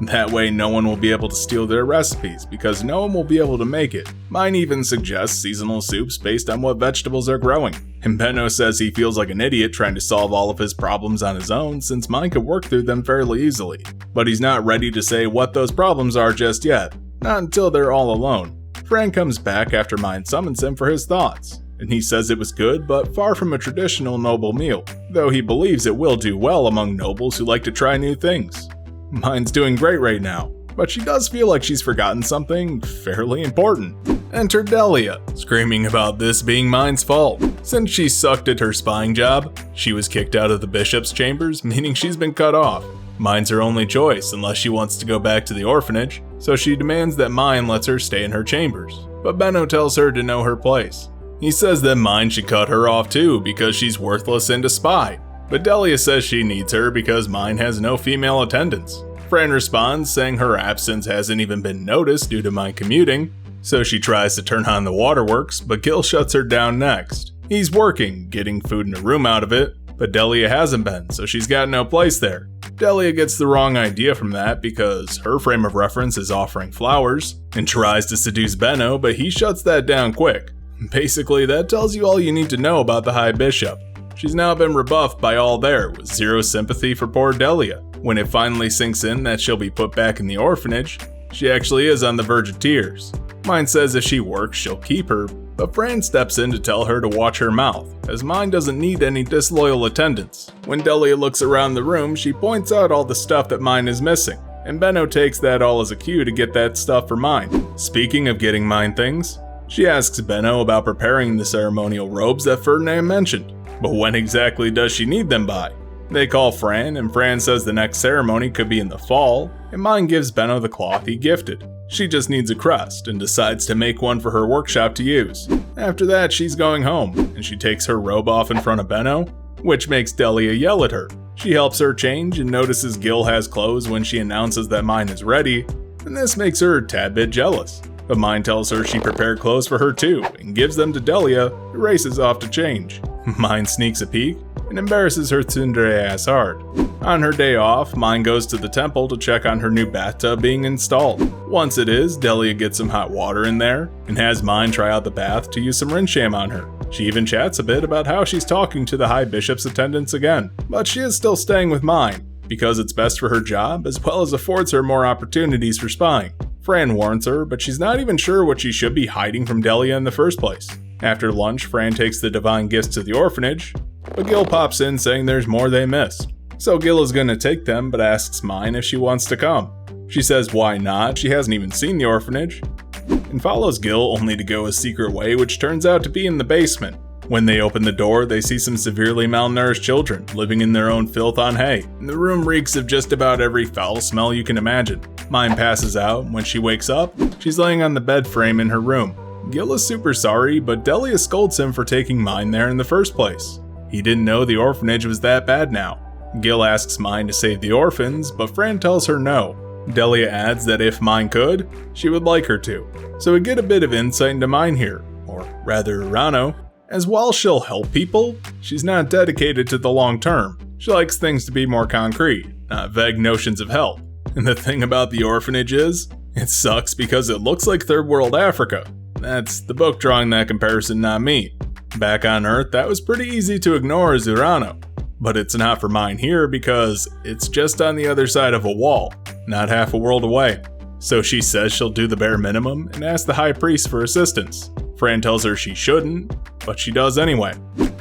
That way no one will be able to steal their recipes because no one will be able to make it. Mine even suggests seasonal soups based on what vegetables are growing. And Benno says he feels like an idiot trying to solve all of his problems on his own since Mine could work through them fairly easily. But he's not ready to say what those problems are just yet. Not until they're all alone. Fran comes back after Mine summons him for his thoughts. And he says it was good but far from a traditional noble meal, though he believes it will do well among nobles who like to try new things. Mine's doing great right now, but she does feel like she's forgotten something fairly important. Enter Delia, screaming about this being Mine's fault. Since she sucked at her spying job, she was kicked out of the bishop's chambers, meaning she's been cut off. Mine's her only choice unless she wants to go back to the orphanage, so she demands that Mine lets her stay in her chambers. But Benno tells her to know her place. He says that Mine should cut her off too because she's worthless and a spy. But Delia says she needs her because Mine has no female attendants. Fran responds saying her absence hasn't even been noticed due to Mine commuting, so she tries to turn on the waterworks, but Gil shuts her down next. He's working, getting food in a room out of it, but Delia hasn't been, so she's got no place there. Delia gets the wrong idea from that because her frame of reference is offering flowers, and tries to seduce Benno, but he shuts that down quick. Basically, that tells you all you need to know about the High Bishop. She's now been rebuffed by all there with zero sympathy for poor Delia. When it finally sinks in that she'll be put back in the orphanage, she actually is on the verge of tears. Mine says if she works, she'll keep her, but Fran steps in to tell her to watch her mouth, as Mine doesn't need any disloyal attendants. When Delia looks around the room, she points out all the stuff that Mine is missing. and Benno takes that all as a cue to get that stuff for Mine. Speaking of getting Mine things, she asks Benno about preparing the ceremonial robes that Ferdinand mentioned, but when exactly does she need them by? They call Fran, and Fran says the next ceremony could be in the fall, and Mine gives Benno the cloth he gifted. She just needs a crest, and decides to make one for her workshop to use. After that, she's going home, and she takes her robe off in front of Benno, which makes Delia yell at her. She helps her change, and notices Gil has clothes when she announces that Mine is ready, and this makes her a tad bit jealous. But Mine tells her she prepared clothes for her too, and gives them to Delia, who races off to change. Mine sneaks a peek, and embarrasses her tsundere ass hard. On her day off, Mine goes to the temple to check on her new bathtub being installed. Once it is, Delia gets some hot water in there, and has Mine try out the bath to use some rinsham on her. She even chats a bit about how she's talking to the High Bishop's attendants again, but she is still staying with Mine, because it's best for her job as well as affords her more opportunities for spying. Fran warns her, but she's not even sure what she should be hiding from Delia in the first place. After lunch, Fran takes the divine gifts to the orphanage, but Gil pops in saying there's more they missed. So Gil is gonna take them, but asks Mine if she wants to come. She says why not, she hasn't even seen the orphanage, and follows Gil only to go a secret way, which turns out to be in the basement. When they open the door, they see some severely malnourished children living in their own filth on hay, and the room reeks of just about every foul smell you can imagine. Mine passes out, and when she wakes up, she's laying on the bed frame in her room. Gil is super sorry, but Delia scolds him for taking Mine there in the first place. He didn't know the orphanage was that bad now. Gil asks Mine to save the orphans, but Fran tells her no. Delia adds that if Mine could, she would like her to. So we get a bit of insight into Mine here, or rather Anno. As while she'll help people, she's not dedicated to the long term. She likes things to be more concrete, not vague notions of help. And the thing about the orphanage is, it sucks because it looks like third world Africa. That's the book drawing that comparison, not me. Back on Earth, that was pretty easy to ignore as Urano. But it's not for Mine here because it's just on the other side of a wall, not half a world away. So she says she'll do the bare minimum and asks the high priest for assistance. Fran tells her she shouldn't, but she does anyway.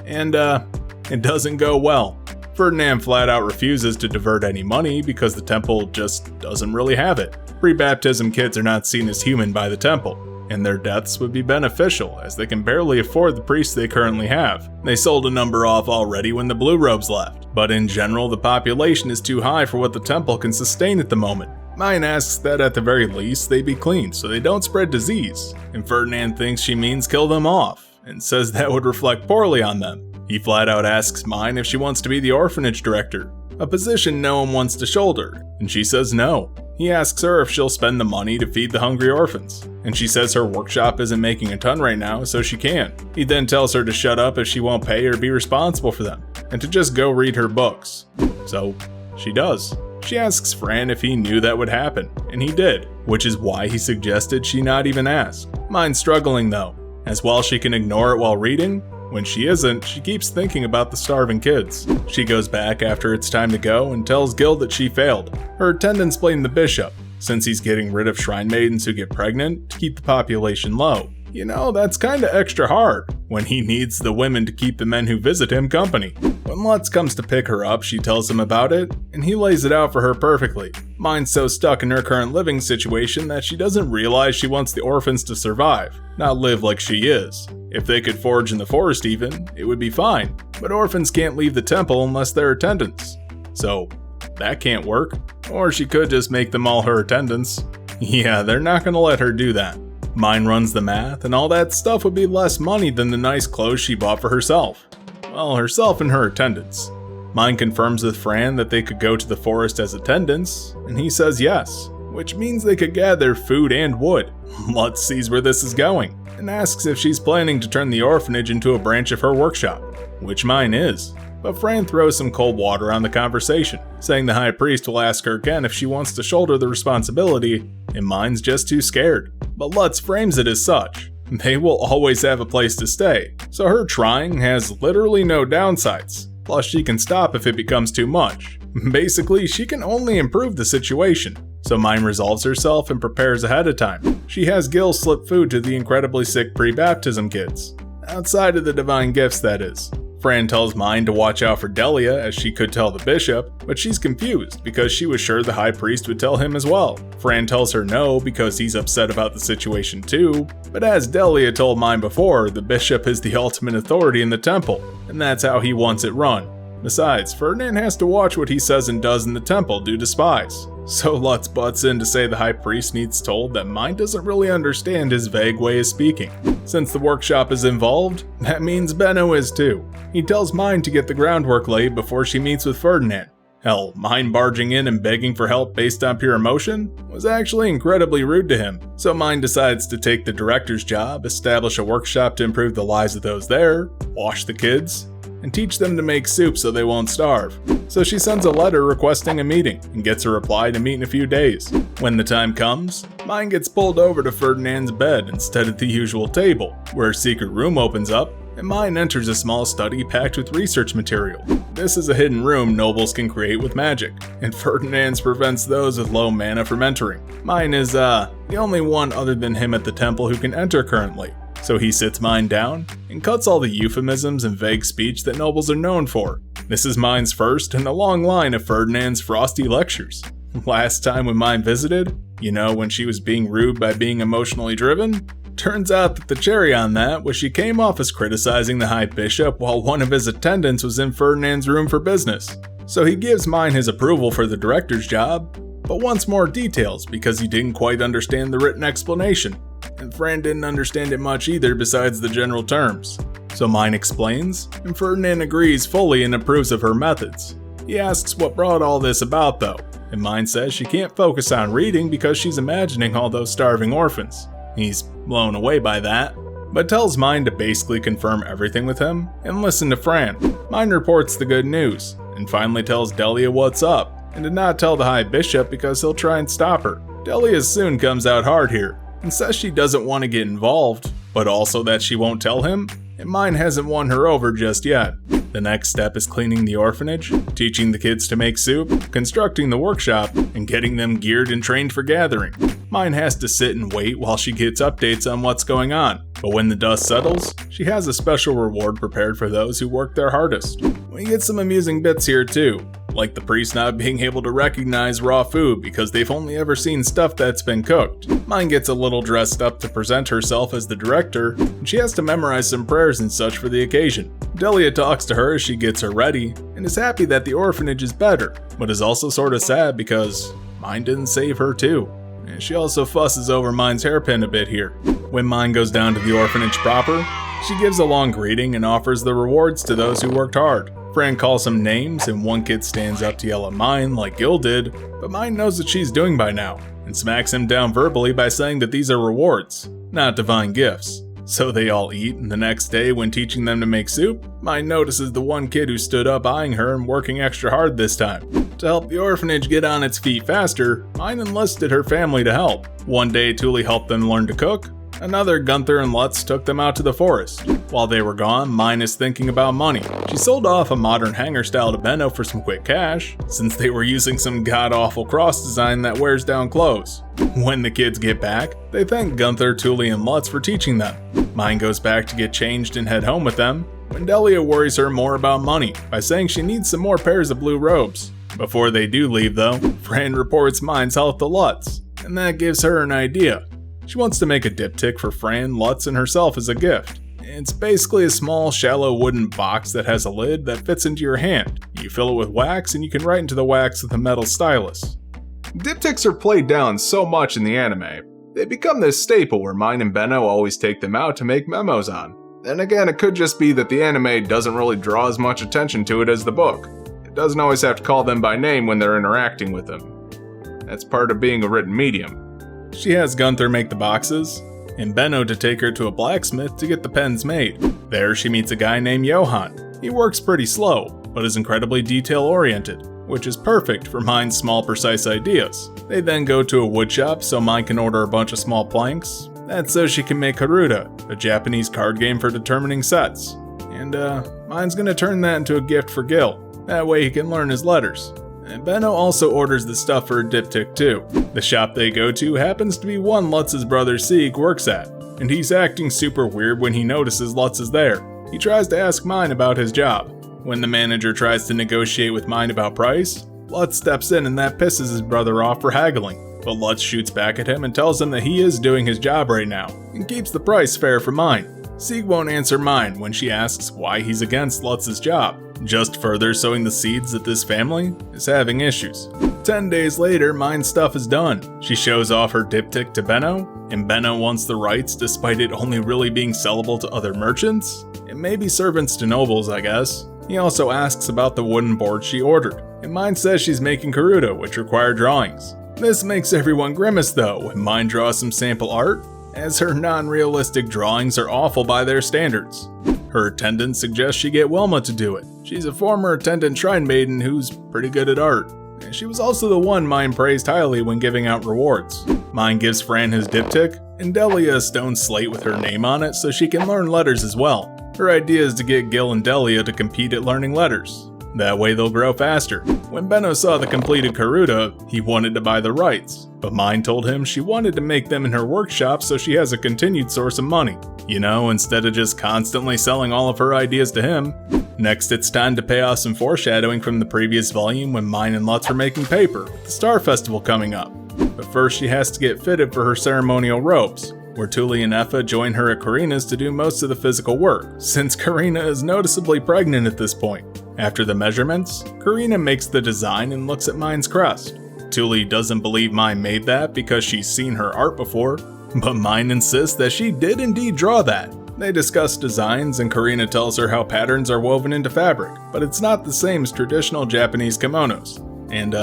And it doesn't go well. Ferdinand flat out refuses to divert any money because the temple just doesn't really have it. Pre-baptism kids are not seen as human by the temple, and their deaths would be beneficial as they can barely afford the priests they currently have. They sold a number off already when the blue robes left, but in general the population is too high for what the temple can sustain at the moment. Mine asks that at the very least they be clean so they don't spread disease, and Ferdinand thinks she means kill them off, and says that would reflect poorly on them. He flat out asks Mine if she wants to be the orphanage director, a position no one wants to shoulder, and she says no. He asks her if she'll spend the money to feed the hungry orphans, and she says her workshop isn't making a ton right now, so she can. He then tells her to shut up if she won't pay or be responsible for them, and to just go read her books. So she does. She asks Fran if he knew that would happen, and he did, which is why he suggested she not even ask. Mine's struggling though, as while she can ignore it while reading, when she isn't, she keeps thinking about the starving kids. She goes back after it's time to go and tells Gil that she failed. Her attendants blame the bishop, since he's getting rid of shrine maidens who get pregnant to keep the population low. You know, that's kinda extra hard, when he needs the women to keep the men who visit him company. When Lutz comes to pick her up, she tells him about it, and he lays it out for her perfectly. Mine's so stuck in her current living situation that she doesn't realize she wants the orphans to survive, not live like she is. If they could forage in the forest even, it would be fine, but orphans can't leave the temple unless they're attendants. So, that can't work. Or she could just make them all her attendants. Yeah, they're not gonna let her do that. Mine runs the math, and all that stuff would be less money than the nice clothes she bought for herself. Well, herself and her attendants. Mine confirms with Fran that they could go to the forest as attendants, and he says yes, which means they could gather food and wood. Lutz sees where this is going, and asks if she's planning to turn the orphanage into a branch of her workshop, which Mine is. But Fran throws some cold water on the conversation, saying the high priest will ask her again if she wants to shoulder the responsibility, and Mine's just too scared. But Lutz frames it as such. They will always have a place to stay, so her trying has literally no downsides. Plus she can stop if it becomes too much. Basically, she can only improve the situation. So Mine resolves herself and prepares ahead of time. She has Gil slip food to the incredibly sick pre-baptism kids. Outside of the divine gifts, that is. Fran tells Mine to watch out for Delia as she could tell the bishop, but she's confused because she was sure the high priest would tell him as well. Fran tells her no because he's upset about the situation too, but as Delia told Mine before, the bishop is the ultimate authority in the temple, and that's how he wants it run. Besides, Ferdinand has to watch what he says and does in the temple due to spies. So Lutz butts in to say the high priest needs told that Mine doesn't really understand his vague way of speaking. Since the workshop is involved, that means Benno is too. He tells Mine to get the groundwork laid before she meets with Ferdinand. Hell, Mine barging in and begging for help based on pure emotion was actually incredibly rude to him. So Mine decides to take the director's job, establish a workshop to improve the lives of those there, wash the kids, and teach them to make soup so they won't starve. So she sends a letter requesting a meeting and gets a reply to meet in a few days. When the time comes, Mine gets pulled over to Ferdinand's bed instead of the usual table, where a secret room opens up and Mine enters a small study packed with research material. This is a hidden room nobles can create with magic, and Ferdinand's prevents those with low mana from entering. Mine is, the only one other than him at the temple who can enter currently. So he sits Mine down and cuts all the euphemisms and vague speech that nobles are known for. This is Mine's first in a long line of Ferdinand's frosty lectures. Last time when Mine visited, when she was being rude by being emotionally driven, turns out that the cherry on that was she came off as criticizing the High Bishop while one of his attendants was in Ferdinand's room for business. So he gives Mine his approval for the director's job, but wants more details because he didn't quite understand the written explanation. And Fran didn't understand it much either besides the general terms. So Mine explains, and Ferdinand agrees fully and approves of her methods. He asks what brought all this about though, and Mine says she can't focus on reading because she's imagining all those starving orphans. He's blown away by that, but tells Mine to basically confirm everything with him and listen to Fran. Mine reports the good news, and finally tells Delia what's up, and to not tell the High Bishop because he'll try and stop her. Delia soon comes out hard here, and says she doesn't want to get involved, but also that she won't tell him, and Mine hasn't won her over just yet. The next step is cleaning the orphanage, teaching the kids to make soup, constructing the workshop, and getting them geared and trained for gathering. Mine has to sit and wait while she gets updates on what's going on, but when the dust settles, she has a special reward prepared for those who work their hardest. We get some amusing bits here too, like the priest not being able to recognize raw food because they've only ever seen stuff that's been cooked. Mine gets a little dressed up to present herself as the director, and she has to memorize some prayers and such for the occasion. Delia talks to her as she gets her ready, and is happy that the orphanage is better, but is also sorta sad because Mine didn't save her too. And she also fusses over Mine's hairpin a bit here. When Mine goes down to the orphanage proper, she gives a long greeting and offers the rewards to those who worked hard. Fran calls some names, and one kid stands up to yell at Mine like Gil did, but Mine knows what she's doing by now, and smacks him down verbally by saying that these are rewards, not divine gifts. So they all eat, and the next day when teaching them to make soup, Mine notices the one kid who stood up eyeing her and working extra hard this time. To help the orphanage get on its feet faster, Mine enlisted her family to help. One day Thule helped them learn to cook, another Gunther and Lutz took them out to the forest. While they were gone, Mine is thinking about money. She sold off a modern hanger style to Benno for some quick cash, since they were using some god-awful cross design that wears down clothes. When the kids get back, they thank Gunther, Thule, and Lutz for teaching them. Mine goes back to get changed and head home with them, when Delia worries her more about money by saying she needs some more pairs of blue robes. Before they do leave though, Fran reports Mine's health to Lutz, and that gives her an idea. She wants to make a diptych for Fran, Lutz, and herself as a gift. It's basically a small, shallow wooden box that has a lid that fits into your hand. You fill it with wax, and you can write into the wax with a metal stylus. Diptychs are played down so much in the anime. They become this staple where Mine and Benno always take them out to make memos on. And again, it could just be that the anime doesn't really draw as much attention to it as the book. It doesn't always have to call them by name when they're interacting with them. That's part of being a written medium. She has Gunther make the boxes, and Benno to take her to a blacksmith to get the pens made. There she meets a guy named Johann. He works pretty slow, but is incredibly detail-oriented, which is perfect for Mine's small, precise ideas. They then go to a woodshop so Mine can order a bunch of small planks. That's so she can make Haruta, a Japanese card game for determining sets. And Mine's gonna turn that into a gift for Gil. That way he can learn his letters. And Benno also orders the stuff for a diptych too. The shop they go to happens to be one Lutz's brother Sieg works at, and he's acting super weird when he notices Lutz is there. He tries to ask Mine about his job. When the manager tries to negotiate with Mine about price, Lutz steps in and that pisses his brother off for haggling. But Lutz shoots back at him and tells him that he is doing his job right now, and keeps the price fair for Mine. Sieg won't answer Mine when she asks why he's against Lutz's job, just further sowing the seeds that this family is having issues. 10 days later, Mine's stuff is done. She shows off her diptych to Benno, and Benno wants the rights despite it only really being sellable to other merchants, and maybe servants to nobles, I guess. He also asks about the wooden board she ordered, and Mine says she's making Karuta, which require drawings. This makes everyone grimace though when Mine draws some sample art, as her non-realistic drawings are awful by their standards. Her attendant suggests she get Wilma to do it. She's a former attendant shrine maiden who's pretty good at art. And she was also the one Mine praised highly when giving out rewards. Mine gives Fran his diptych, and Delia a stone slate with her name on it so she can learn letters as well. Her idea is to get Gil and Delia to compete at learning letters. That way they'll grow faster. When Benno saw the completed Karuta, he wanted to buy the rights, but Mine told him she wanted to make them in her workshop so she has a continued source of money. You know, instead of just constantly selling all of her ideas to him. Next, it's time to pay off some foreshadowing from the previous volume when Mine and Lutz are making paper, with the Star Festival coming up. But first she has to get fitted for her ceremonial robes, where Tuli and Effa join her at Karina's to do most of the physical work, since Karina is noticeably pregnant at this point. After the measurements, Karina makes the design and looks at Mine's crest. Tuli doesn't believe Mine made that because she's seen her art before, but Mine insists that she did indeed draw that. They discuss designs and Karina tells her how patterns are woven into fabric, but it's not the same as traditional Japanese kimonos. And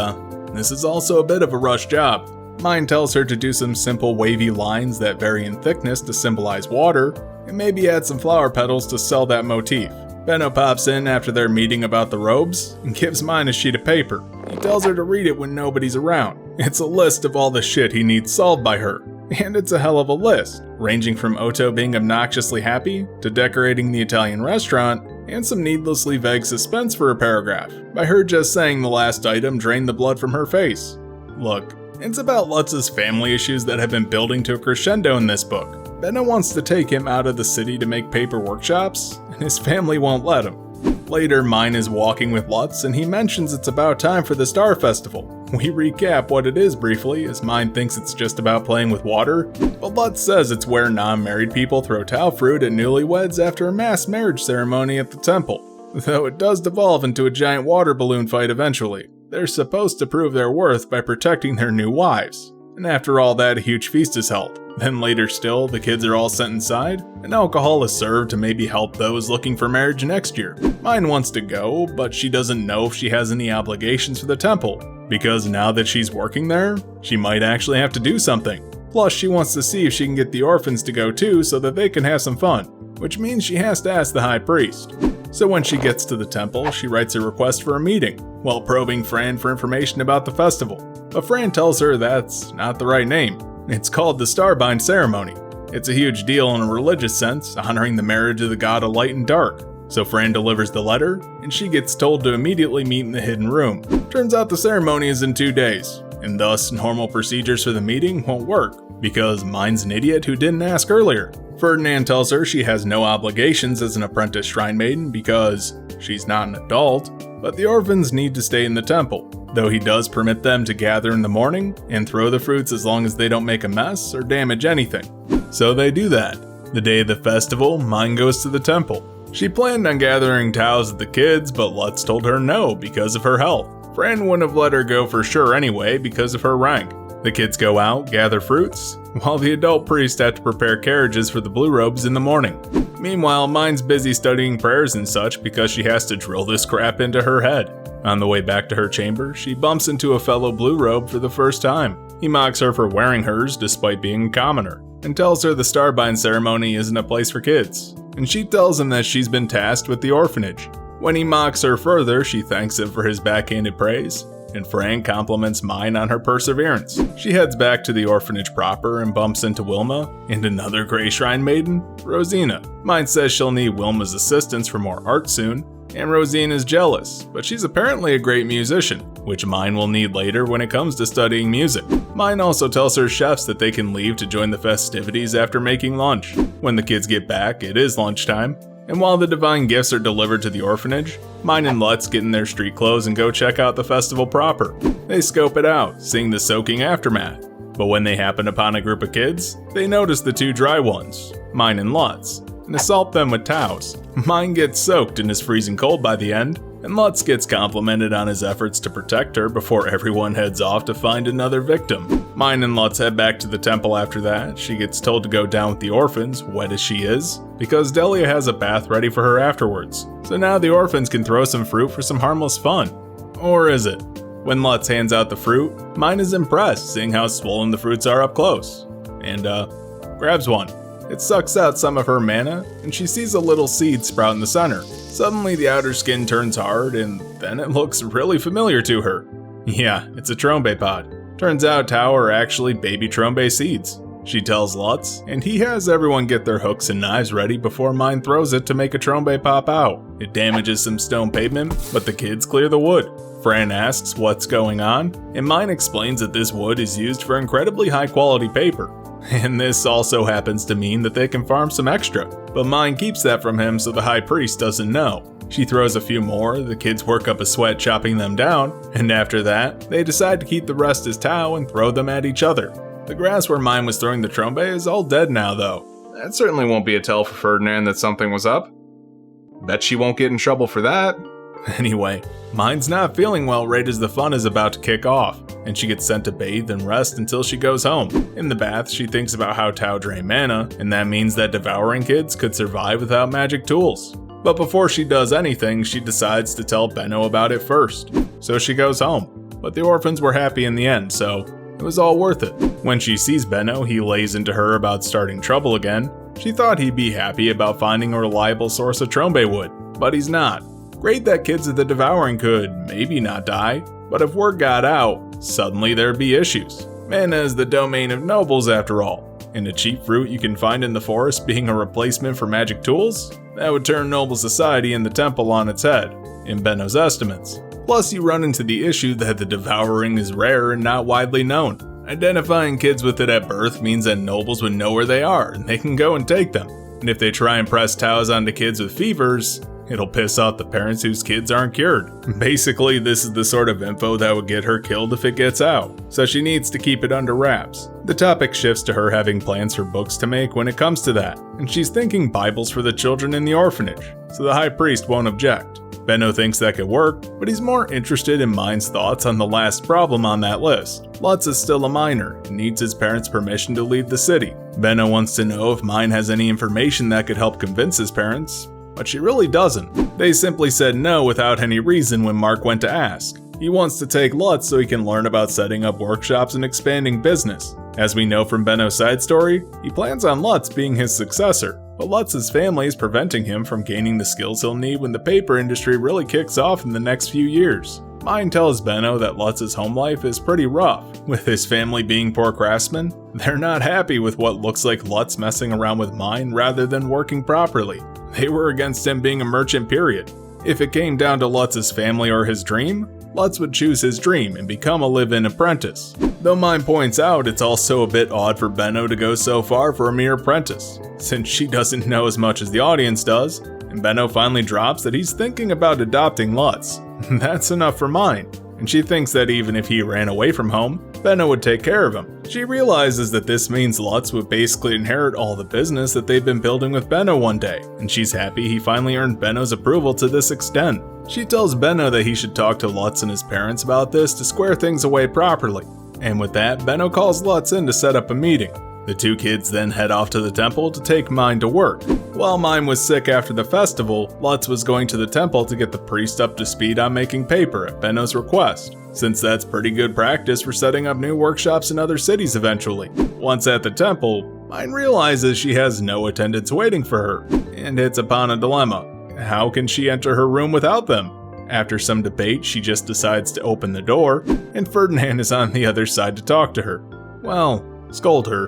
this is also a bit of a rush job. Mine tells her to do some simple wavy lines that vary in thickness to symbolize water, and maybe add some flower petals to sell that motif. Benno pops in after their meeting about the robes, and gives Mine a sheet of paper. He tells her to read it when nobody's around. It's a list of all the shit he needs solved by her. And it's a hell of a list, ranging from Otto being obnoxiously happy, to decorating the Italian restaurant, and some needlessly vague suspense for a paragraph, by her just saying the last item drained the blood from her face. Look, it's about Lutz's family issues that have been building to a crescendo in this book. Benno wants to take him out of the city to make paper workshops, and his family won't let him. Later, Mine is walking with Lutz, and he mentions it's about time for the Star Festival. We recap what it is briefly, as Mine thinks it's just about playing with water, but Lutz says it's where non-married people throw tau fruit at newlyweds after a mass marriage ceremony at the temple, though it does devolve into a giant water balloon fight eventually. They're supposed to prove their worth by protecting their new wives. And after all that, a huge feast is held. Then later still, the kids are all sent inside, and alcohol is served to maybe help those looking for marriage next year. Mine wants to go, but she doesn't know if she has any obligations for the temple, because now that she's working there, she might actually have to do something. Plus, she wants to see if she can get the orphans to go too so that they can have some fun, which means she has to ask the high priest. So when she gets to the temple, she writes a request for a meeting, while probing Fran for information about the festival. But Fran tells her that's not the right name. It's called the Starbind Ceremony. It's a huge deal in a religious sense, honoring the marriage of the god of light and dark. So Fran delivers the letter, and she gets told to immediately meet in the hidden room. Turns out the ceremony is in 2 days, and thus normal procedures for the meeting won't work, because Mine's an idiot who didn't ask earlier. Ferdinand tells her she has no obligations as an apprentice shrine maiden because she's not an adult, but the orphans need to stay in the temple, though he does permit them to gather in the morning and throw the fruits as long as they don't make a mess or damage anything. So they do that. The day of the festival, Mine goes to the temple. She planned on gathering towels with the kids, but Lutz told her no because of her health. Fran wouldn't have let her go for sure anyway because of her rank. The kids go out, gather fruits, while the adult priests have to prepare carriages for the blue robes in the morning. Meanwhile, Mine's busy studying prayers and such because she has to drill this crap into her head. On the way back to her chamber, she bumps into a fellow blue robe for the first time. He mocks her for wearing hers despite being a commoner, and tells her the Starbind ceremony isn't a place for kids, and she tells him that she's been tasked with the orphanage. When he mocks her further, she thanks him for his backhanded praise, and Fran compliments Mine on her perseverance. She heads back to the orphanage proper and bumps into Wilma and another Grey Shrine maiden, Rosina. Mine says she'll need Wilma's assistance for more art soon, and Rosina is jealous, but she's apparently a great musician, which Mine will need later when it comes to studying music. Mine also tells her chefs that they can leave to join the festivities after making lunch. When the kids get back, it is lunchtime, And while the divine gifts are delivered to the orphanage, Mine and Lutz get in their street clothes and go check out the festival proper. They scope it out, seeing the soaking aftermath. But when they happen upon a group of kids, they notice the two dry ones, Mine and Lutz, and assault them with towels. Mine gets soaked and is freezing cold by the end, and Lutz gets complimented on his efforts to protect her before everyone heads off to find another victim. Mine and Lutz head back to the temple after that. She gets told to go down with the orphans, wet as she is, because Delia has a bath ready for her afterwards. So now the orphans can throw some fruit for some harmless fun. Or is it? When Lutz hands out the fruit, Mine is impressed seeing how swollen the fruits are up close, and grabs one. It sucks out some of her mana, and she sees a little seed sprout in the center. Suddenly the outer skin turns hard, and then it looks really familiar to her. Yeah, it's a Trombe pod. Turns out Tau are actually baby Trombe seeds. She tells Lutz, and he has everyone get their hooks and knives ready before Mine throws it to make a Trombe pop out. It damages some stone pavement, but the kids clear the wood. Fran asks what's going on, and Mine explains that this wood is used for incredibly high quality paper. And this also happens to mean that they can farm some extra, but Mine keeps that from him so the high priest doesn't know. She throws a few more, the kids work up a sweat chopping them down, and after that, they decide to keep the rest as Tau and throw them at each other. The grass where Mine was throwing the Trombe is all dead now though. That certainly won't be a tell for Ferdinand that something was up. Bet she won't get in trouble for that. Anyway, Mine's not feeling well right as the fun is about to kick off, and she gets sent to bathe and rest until she goes home. In the bath, she thinks about how Tau drain mana, and that means that devouring kids could survive without magic tools. But before she does anything, she decides to tell Benno about it first. So she goes home. But the orphans were happy in the end, so it was all worth it. When she sees Benno, he lays into her about starting trouble again. She thought he'd be happy about finding a reliable source of Trombe wood, but he's not. Great that kids of the devouring could maybe not die, but if word got out, suddenly there'd be issues. Mana is the domain of nobles after all, and a cheap fruit you can find in the forest being a replacement for magic tools? That would turn noble society in the temple on its head, in Benno's estimates. Plus you run into the issue that the devouring is rare and not widely known. Identifying kids with it at birth means that nobles would know where they are and they can go and take them. And if they try and press Taus onto kids with fevers, it'll piss off the parents whose kids aren't cured. Basically, this is the sort of info that would get her killed if it gets out, so she needs to keep it under wraps. The topic shifts to her having plans for books to make when it comes to that, and she's thinking Bibles for the children in the orphanage, so the high priest won't object. Benno thinks that could work, but he's more interested in Mine's thoughts on the last problem on that list. Lutz is still a minor and needs his parents' permission to leave the city. Benno wants to know if Mine has any information that could help convince his parents, but she really doesn't. They simply said no without any reason when Mark went to ask. He wants to take Lutz so he can learn about setting up workshops and expanding business. As we know from Benno's side story, he plans on Lutz being his successor, but Lutz's family is preventing him from gaining the skills he'll need when the paper industry really kicks off in the next few years. Mine tells Benno that Lutz's home life is pretty rough. With his family being poor craftsmen, they're not happy with what looks like Lutz messing around with Mine rather than working properly. They were against him being a merchant, period. If it came down to Lutz's family or his dream, Lutz would choose his dream and become a live-in apprentice. Though Mine points out it's also a bit odd for Benno to go so far for a mere apprentice, since she doesn't know as much as the audience does, and Benno finally drops that he's thinking about adopting Lutz. That's enough for Mine, and she thinks that even if he ran away from home, Benno would take care of him. She realizes that this means Lutz would basically inherit all the business that they've been building with Benno one day, and she's happy he finally earned Benno's approval to this extent. She tells Benno that he should talk to Lutz and his parents about this to square things away properly, and with that, Benno calls Lutz in to set up a meeting. The two kids then head off to the temple to take Mine to work. While Mine was sick after the festival, Lutz was going to the temple to get the priest up to speed on making paper at Benno's request, since that's pretty good practice for setting up new workshops in other cities eventually. Once at the temple, Mine realizes she has no attendants waiting for her, and hits upon a dilemma. How can she enter her room without them? After some debate, she just decides to open the door, and Ferdinand is on the other side to talk to her. Well, scold her,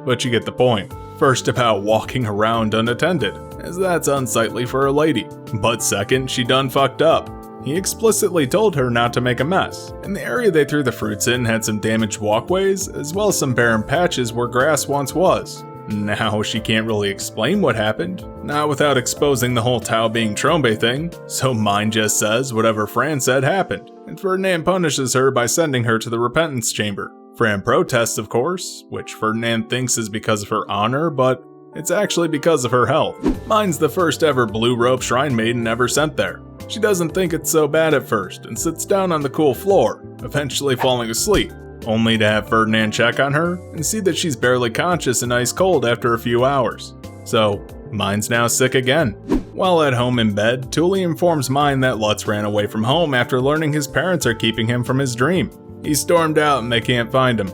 but you get the point. First, about walking around unattended, as that's unsightly for a lady. But second, she done fucked up. He explicitly told her not to make a mess, and the area they threw the fruits in had some damaged walkways, as well as some barren patches where grass once was. Now, she can't really explain what happened, not without exposing the whole Tao being Trombe thing, so Mine just says whatever Fran said happened, and Ferdinand punishes her by sending her to the repentance chamber. Fran protests, of course, which Ferdinand thinks is because of her honor, but it's actually because of her health. Mine's the first ever blue robe shrine maiden ever sent there. She doesn't think it's so bad at first, and sits down on the cool floor, eventually falling asleep, only to have Ferdinand check on her and see that she's barely conscious and ice cold after a few hours. So, Mine's now sick again. While at home in bed, Thule informs Mine that Lutz ran away from home after learning his parents are keeping him from his dream. He stormed out and they can't find him,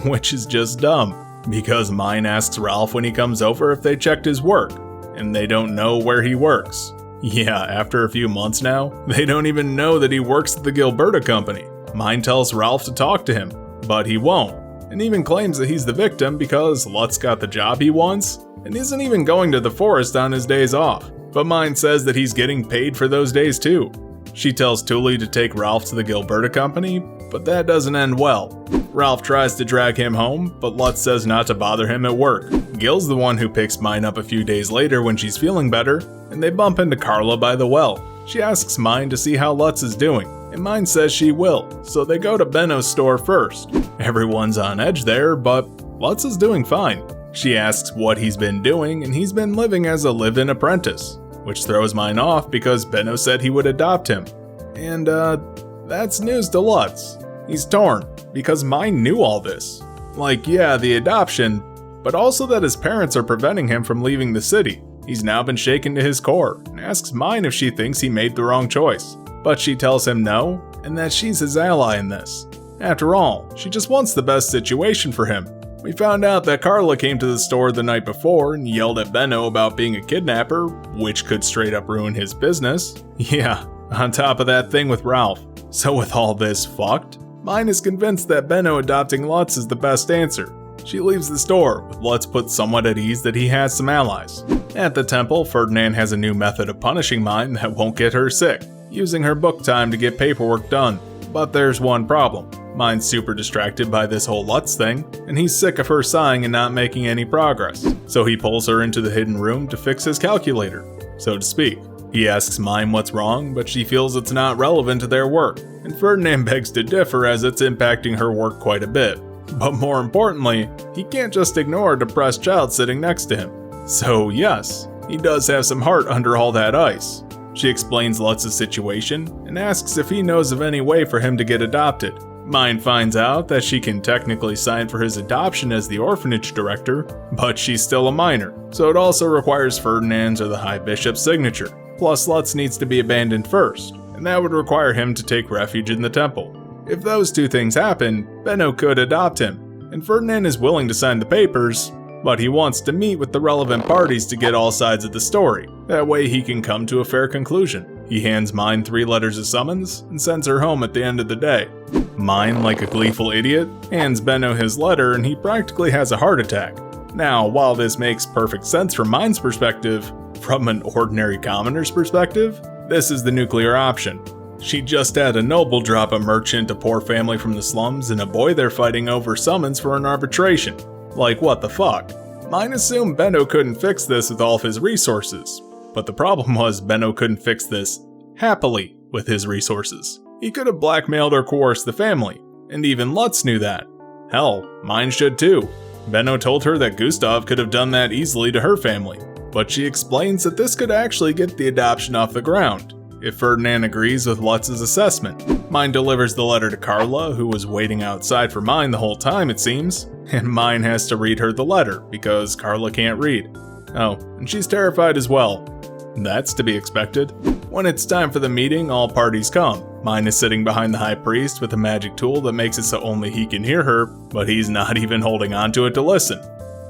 which is just dumb, because Mine asks Ralph when he comes over if they checked his work, and they don't know where he works. Yeah, after a few months now, they don't even know that he works at the Gilberta company. Mine tells Ralph to talk to him, but he won't, and even claims that he's the victim because Lutz got the job he wants, and isn't even going to the forest on his days off. But Mine says that he's getting paid for those days too. She tells Thule to take Ralph to the Gilberta company, but that doesn't end well. Ralph tries to drag him home, but Lutz says not to bother him at work. Gil's the one who picks Mine up a few days later when she's feeling better, and they bump into Carla by the well. She asks Mine to see how Lutz is doing, and Mine says she will, so they go to Benno's store first. Everyone's on edge there, but Lutz is doing fine. She asks what he's been doing, and he's been living as a live-in apprentice, which throws Mine off because Benno said he would adopt him. And, that's news to Lutz. He's torn, because Mine knew all this. Like, yeah, the adoption, but also that his parents are preventing him from leaving the city. He's now been shaken to his core, and asks Mine if she thinks he made the wrong choice. But she tells him no, and that she's his ally in this. After all, she just wants the best situation for him. We found out that Carla came to the store the night before and yelled at Benno about being a kidnapper, which could straight up ruin his business. Yeah, on top of that thing with Ralph. So with all this fucked, Mine is convinced that Benno adopting Lutz is the best answer. She leaves the store, with Lutz put somewhat at ease that he has some allies. At the temple, Ferdinand has a new method of punishing Mine that won't get her sick, using her book time to get paperwork done. But there's one problem. Mine's super distracted by this whole Lutz thing, and he's sick of her sighing and not making any progress. So he pulls her into the hidden room to fix his calculator, so to speak. He asks Mine what's wrong, but she feels it's not relevant to their work, and Ferdinand begs to differ as it's impacting her work quite a bit. But more importantly, he can't just ignore a depressed child sitting next to him. So yes, he does have some heart under all that ice. She explains Lutz's situation and asks if he knows of any way for him to get adopted. Mine finds out that she can technically sign for his adoption as the orphanage director, but she's still a minor, so it also requires Ferdinand's or the High Bishop's signature. Plus, Lutz needs to be abandoned first, and that would require him to take refuge in the temple. If those two things happen, Benno could adopt him, and Ferdinand is willing to sign the papers, but he wants to meet with the relevant parties to get all sides of the story. That way he can come to a fair conclusion. He hands Mine 3 letters of summons and sends her home at the end of the day. Mine, like a gleeful idiot, hands Benno his letter and he practically has a heart attack. Now, while this makes perfect sense from Mine's perspective, from an ordinary commoner's perspective, this is the nuclear option. She just had a noble drop a merchant, a poor family from the slums, and a boy they're fighting over summons for an arbitration. Like, what the fuck? Mine assumed Benno couldn't fix this with all of his resources, but the problem was Benno couldn't fix this happily with his resources. He could have blackmailed or coerced the family, and even Lutz knew that. Hell, Mine should too. Benno told her that Gustav could have done that easily to her family, but she explains that this could actually get the adoption off the ground, if Ferdinand agrees with Lutz's assessment. Mine delivers the letter to Carla, who was waiting outside for Mine the whole time it seems, and Mine has to read her the letter because Carla can't read. Oh, and she's terrified as well. That's to be expected. When it's time for the meeting, all parties come. Mine is sitting behind the high priest with a magic tool that makes it so only he can hear her, but he's not even holding onto it to listen.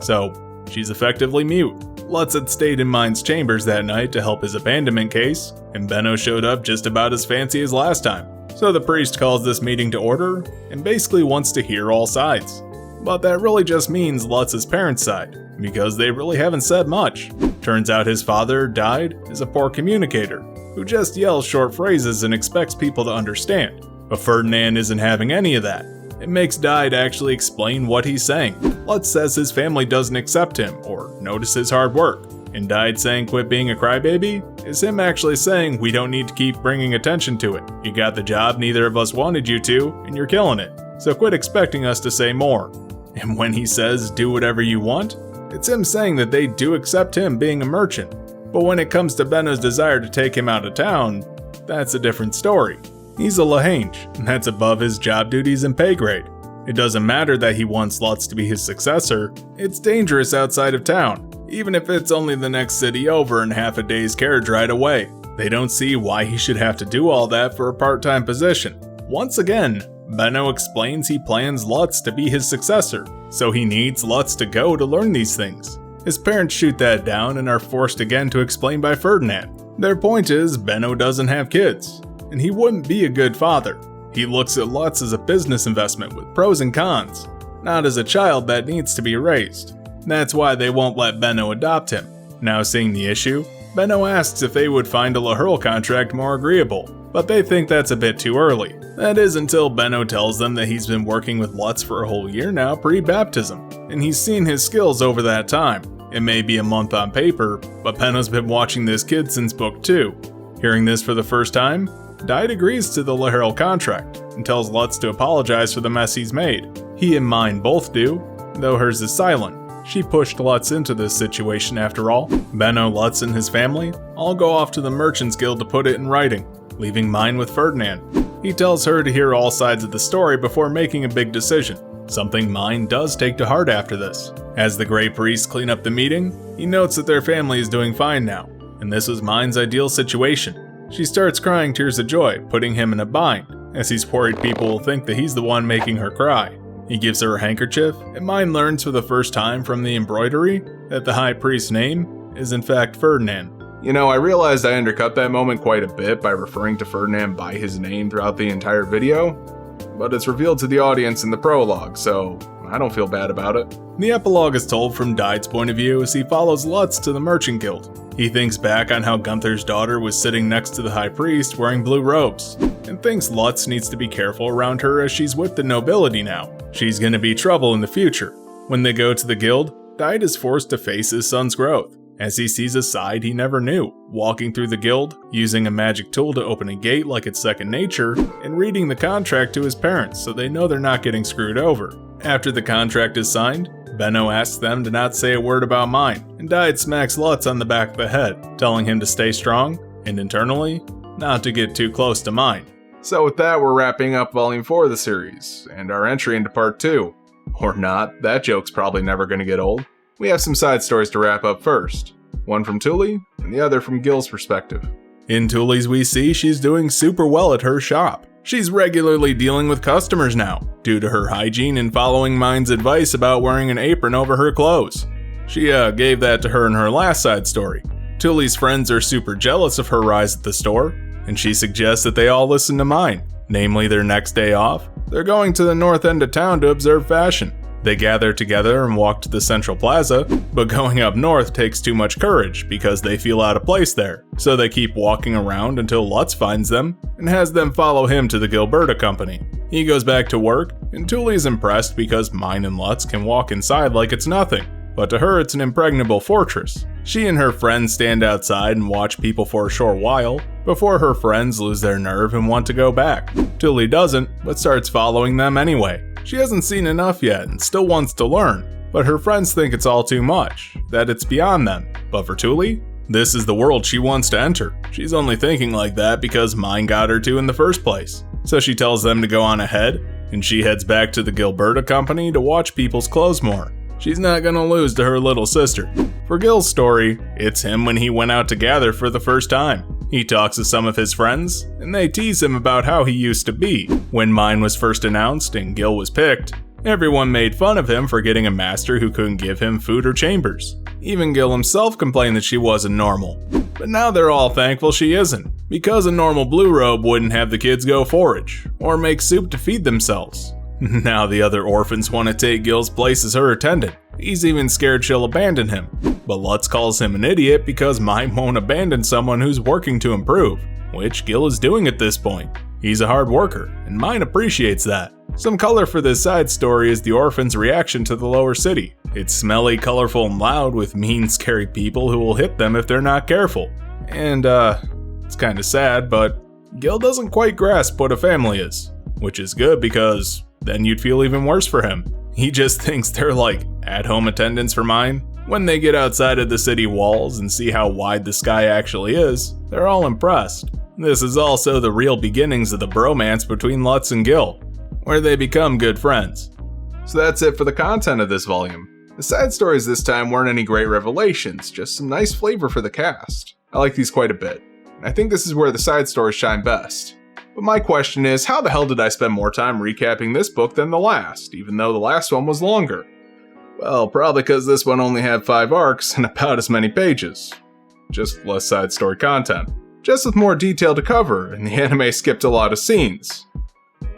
So, she's effectively mute. Lutz had stayed in Mine's chambers that night to help his abandonment case, and Benno showed up just about as fancy as last time. So the priest calls this meeting to order, and basically wants to hear all sides. But that really just means Lutz's parents' side, because they really haven't said much. Turns out his father died as a poor communicator, who just yells short phrases and expects people to understand. But Ferdinand isn't having any of that, It makes Dide actually explain what he's saying. Lutz says his family doesn't accept him or notice his hard work. And Dide saying quit being a crybaby is him actually saying we don't need to keep bringing attention to it. You got the job neither of us wanted you to, and you're killing it. So quit expecting us to say more. And when he says do whatever you want, it's him saying that they do accept him being a merchant. But when it comes to Benno's desire to take him out of town, that's a different story. He's a Lahange, and that's above his job duties and pay grade. It doesn't matter that he wants Lutz to be his successor, it's dangerous outside of town, even if it's only the next city over and half a day's carriage ride away. They don't see why he should have to do all that for a part-time position. Once again, Benno explains he plans Lutz to be his successor, so he needs Lutz to go to learn these things. His parents shoot that down and are forced again to explain by Ferdinand. Their point is Benno doesn't have kids, and he wouldn't be a good father. He looks at Lutz as a business investment with pros and cons, not as a child that needs to be raised. That's why they won't let Benno adopt him. Now seeing the issue, Benno asks if they would find a Lahurl contract more agreeable, but they think that's a bit too early. That is until Benno tells them that he's been working with Lutz for a whole year now pre-baptism, and he's seen his skills over that time. It may be a month on paper, but Benno's been watching this kid since book 2. Hearing this for the first time, Dide agrees to the Lahurl contract and tells Lutz to apologize for the mess he's made. He and Mine both do, though hers is silent. She pushed Lutz into this situation after all. Benno, Lutz, and his family all go off to the Merchants Guild to put it in writing, leaving Mine with Ferdinand. He tells her to hear all sides of the story before making a big decision, something Mine does take to heart after this. As the Grey Priests clean up the meeting, he notes that their family is doing fine now, and this was Mine's ideal situation. She starts crying tears of joy, putting him in a bind, as he's worried people will think that he's the one making her cry. He gives her a handkerchief, and Mine learns for the first time from the embroidery that the High Priest's name is in fact Ferdinand. You know, I realized I undercut that moment quite a bit by referring to Ferdinand by his name throughout the entire video, but it's revealed to the audience in the prologue, so I don't feel bad about it. The epilogue is told from Dide's point of view as he follows Lutz to the Merchant Guild. He thinks back on how Gunther's daughter was sitting next to the High Priest wearing blue robes, and thinks Lutz needs to be careful around her as she's with the nobility now. She's gonna be trouble in the future. When they go to the guild, Dide is forced to face his son's growth, as he sees a side he never knew, walking through the guild, using a magic tool to open a gate like it's second nature, and reading the contract to his parents so they know they're not getting screwed over. After the contract is signed, Benno asks them to not say a word about Mine, and Dide smacks Lutz on the back of the head, telling him to stay strong, and internally, not to get too close to Mine. So with that, we're wrapping up Volume 4 of the series, and our entry into Part 2. Or not, that joke's probably never gonna get old. We have some side stories to wrap up first. One from Tuli, and the other from Gil's perspective. In Tuli's we see she's doing super well at her shop. She's regularly dealing with customers now, due to her hygiene and following Mine's advice about wearing an apron over her clothes. She gave that to her in her last side story. Tuli's friends are super jealous of her rise at the store, and she suggests that they all listen to Mine, namely their next day off. They're going to the north end of town to observe fashion. They gather together and walk to the central plaza, but going up north takes too much courage because they feel out of place there. So they keep walking around until Lutz finds them and has them follow him to the Gilberta Company. He goes back to work, and Tuli's impressed because Mine and Lutz can walk inside like it's nothing, but to her it's an impregnable fortress. She and her friends stand outside and watch people for a short while, before her friends lose their nerve and want to go back. Tuli doesn't, but starts following them anyway. She hasn't seen enough yet and still wants to learn, but her friends think it's all too much, that it's beyond them. But for Tuli, this is the world she wants to enter. She's only thinking like that because Mine got her to in the first place. So she tells them to go on ahead, and she heads back to the Gilberta Company to watch people's clothes more. She's not gonna lose to her little sister. For Gil's story, it's him when he went out to gather for the first time. He talks to some of his friends, and they tease him about how he used to be. When Mine was first announced and Gil was picked, everyone made fun of him for getting a master who couldn't give him food or chambers. Even Gil himself complained that she wasn't normal. But now they're all thankful she isn't, because a normal blue robe wouldn't have the kids go forage, or make soup to feed themselves. Now the other orphans want to take Gil's place as her attendant. He's even scared she'll abandon him. But Lutz calls him an idiot because Mine won't abandon someone who's working to improve, which Gil is doing at this point. He's a hard worker, and mine appreciates that. Some color for this side story is the orphan's reaction to the lower city. It's smelly, colorful, and loud with mean, scary people who will hit them if they're not careful. And, it's kinda sad, but Gil doesn't quite grasp what a family is. Which is good because then you'd feel even worse for him. He just thinks they're like at-home attendants for mine. When they get outside of the city walls and see how wide the sky actually is, they're all impressed. This is also the real beginnings of the bromance between Lutz and Gil, where they become good friends. So that's it for the content of this volume. The side stories this time weren't any great revelations, just some nice flavor for the cast. I like these quite a bit. I think this is where the side stories shine best. But my question is, how the hell did I spend more time recapping this book than the last, even though the last one was longer? Well, probably because this one only had 5 arcs and about as many pages. Just less side story content. Just with more detail to cover, and the anime skipped a lot of scenes.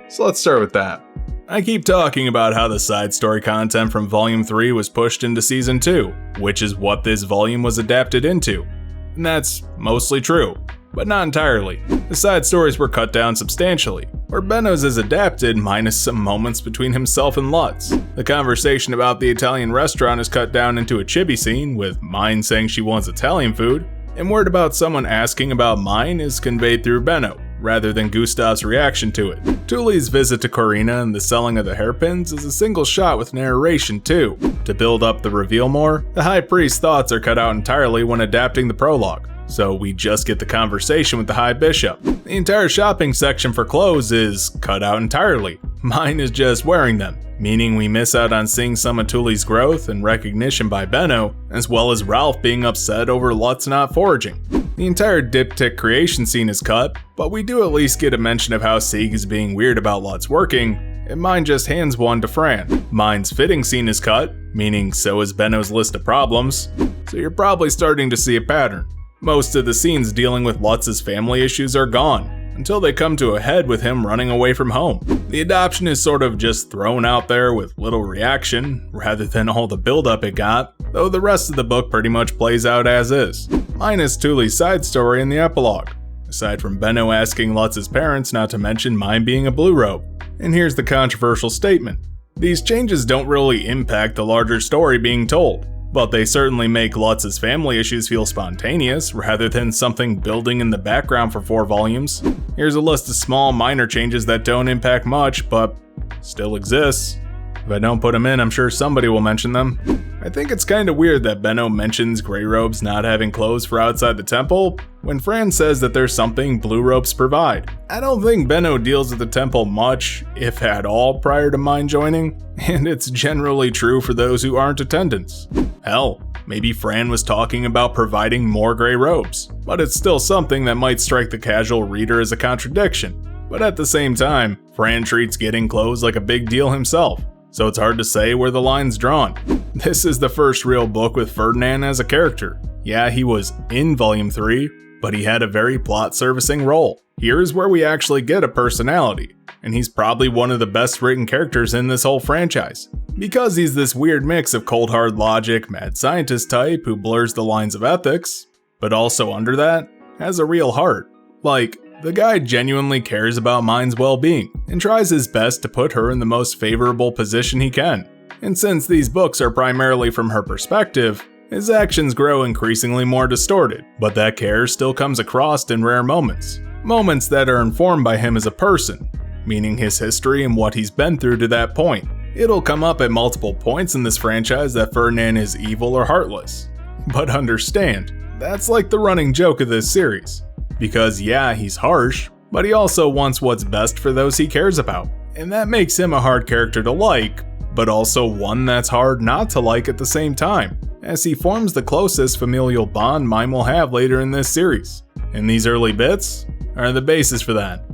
So let's start with that. I keep talking about how the side story content from Volume 3 was pushed into Season 2, which is what this volume was adapted into. And that's mostly true, but not entirely. The side stories were cut down substantially, where Benno's is adapted minus some moments between himself and Lutz. The conversation about the Italian restaurant is cut down into a chibi scene, with Mine saying she wants Italian food, and word about someone asking about Mine is conveyed through Benno, rather than Gustav's reaction to it. Thule's visit to Corina and the selling of the hairpins is a single shot with narration too. To build up the reveal more, the High Priest's thoughts are cut out entirely when adapting the prologue, so we just get the conversation with the High Bishop. The entire shopping section for clothes is cut out entirely. Mine is just wearing them, meaning we miss out on seeing some of Thule's growth and recognition by Benno, as well as Ralph being upset over Lutz not foraging. The entire diptych creation scene is cut, but we do at least get a mention of how Sieg is being weird about Lutz working, and Mine just hands one to Fran. Mine's fitting scene is cut, meaning so is Benno's list of problems, so you're probably starting to see a pattern. Most of the scenes dealing with Lutz's family issues are gone, until they come to a head with him running away from home. The adoption is sort of just thrown out there with little reaction, rather than all the build-up it got, though the rest of the book pretty much plays out as is, minus Thule's side story in the epilogue, aside from Benno asking Lutz's parents not to mention Mine being a blue robe. And here's the controversial statement. These changes don't really impact the larger story being told, but they certainly make Lutz's family issues feel spontaneous rather than something building in the background for 4 volumes. Here's a list of small, minor changes that don't impact much, but still exists. If I don't put them in, I'm sure somebody will mention them. I think it's kinda weird that Benno mentions Grey Robes not having clothes for outside the temple, when Fran says that there's something Blue Robes provide. I don't think Benno deals with the temple much, if at all, prior to Mine joining, and it's generally true for those who aren't attendants. Hell, maybe Fran was talking about providing more Grey Robes, but it's still something that might strike the casual reader as a contradiction. But at the same time, Fran treats getting clothes like a big deal himself, so it's hard to say where the line's drawn. This is the first real book with Ferdinand as a character. Yeah, he was in Volume 3, but he had a very plot-servicing role. Here's where we actually get a personality, and he's probably one of the best written characters in this whole franchise. Because he's this weird mix of cold hard logic, mad scientist type who blurs the lines of ethics, but also under that, has a real heart. Like, the guy genuinely cares about Mine's well-being, and tries his best to put her in the most favorable position he can. And since these books are primarily from her perspective, his actions grow increasingly more distorted, but that care still comes across in rare moments. Moments that are informed by him as a person, meaning his history and what he's been through to that point. It'll come up at multiple points in this franchise that Ferdinand is evil or heartless. But understand, that's like the running joke of this series. Because yeah, he's harsh, but he also wants what's best for those he cares about. And that makes him a hard character to like, but also one that's hard not to like at the same time, as he forms the closest familial bond Mime will have later in this series. And these early bits are the basis for that.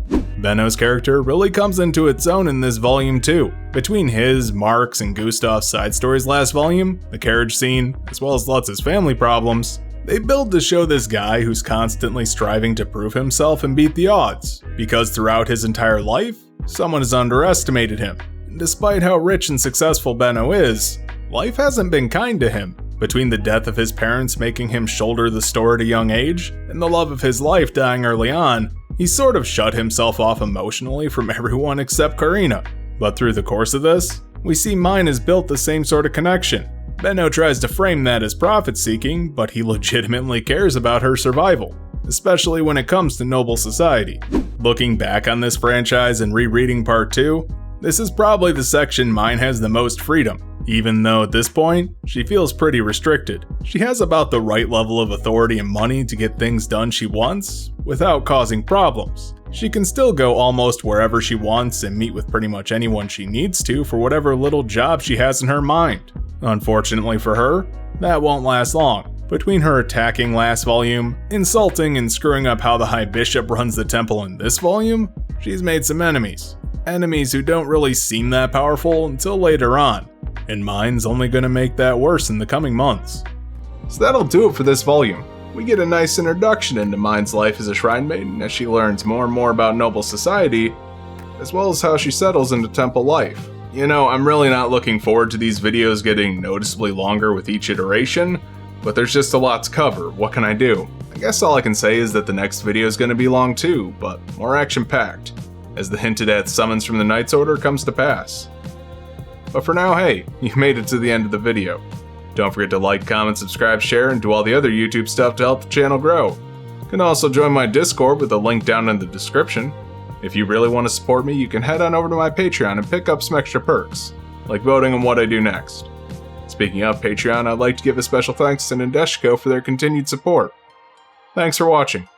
Benno's character really comes into its own in this volume too. Between his, Mark's, and Gustav's side stories last volume, the carriage scene, as well as Lutz's family problems, they build to show this guy who's constantly striving to prove himself and beat the odds, because throughout his entire life, someone has underestimated him. And despite how rich and successful Benno is, life hasn't been kind to him. Between the death of his parents making him shoulder the store at a young age, and the love of his life dying early on, He sort of shut himself off emotionally from everyone except Karina, but through the course of this, we see mine has built the same sort of connection. Benno tries to frame that as profit-seeking, but he legitimately cares about her survival, especially when it comes to noble society. Looking back on this franchise and rereading part 2, this is probably the section mine has the most freedom, even though at this point, she feels pretty restricted. She has about the right level of authority and money to get things done she wants, without causing problems. She can still go almost wherever she wants and meet with pretty much anyone she needs to for whatever little job she has in her mind. Unfortunately for her, that won't last long. Between her attacking last volume, insulting and screwing up how the High Bishop runs the temple in this volume, she's made some enemies. Enemies who don't really seem that powerful until later on, and mine's only gonna make that worse in the coming months. So that'll do it for this volume. We get a nice introduction into Mine's life as a shrine maiden as she learns more and more about noble society, as well as how she settles into temple life. You know, I'm really not looking forward to these videos getting noticeably longer with each iteration, but there's just a lot to cover. What can I do? I guess all I can say is that the next video is going to be long too, but more action-packed, as the hinted at summons from the Knight's Order comes to pass. But for now, hey, you made it to the end of the video. Don't forget to like, comment, subscribe, share, and do all the other YouTube stuff to help the channel grow. You can also join my Discord with a link down in the description. If you really want to support me, you can head on over to my Patreon and pick up some extra perks, like voting on what I do next. Speaking of Patreon, I'd like to give a special thanks to Nadeshiko for their continued support. Thanks for watching.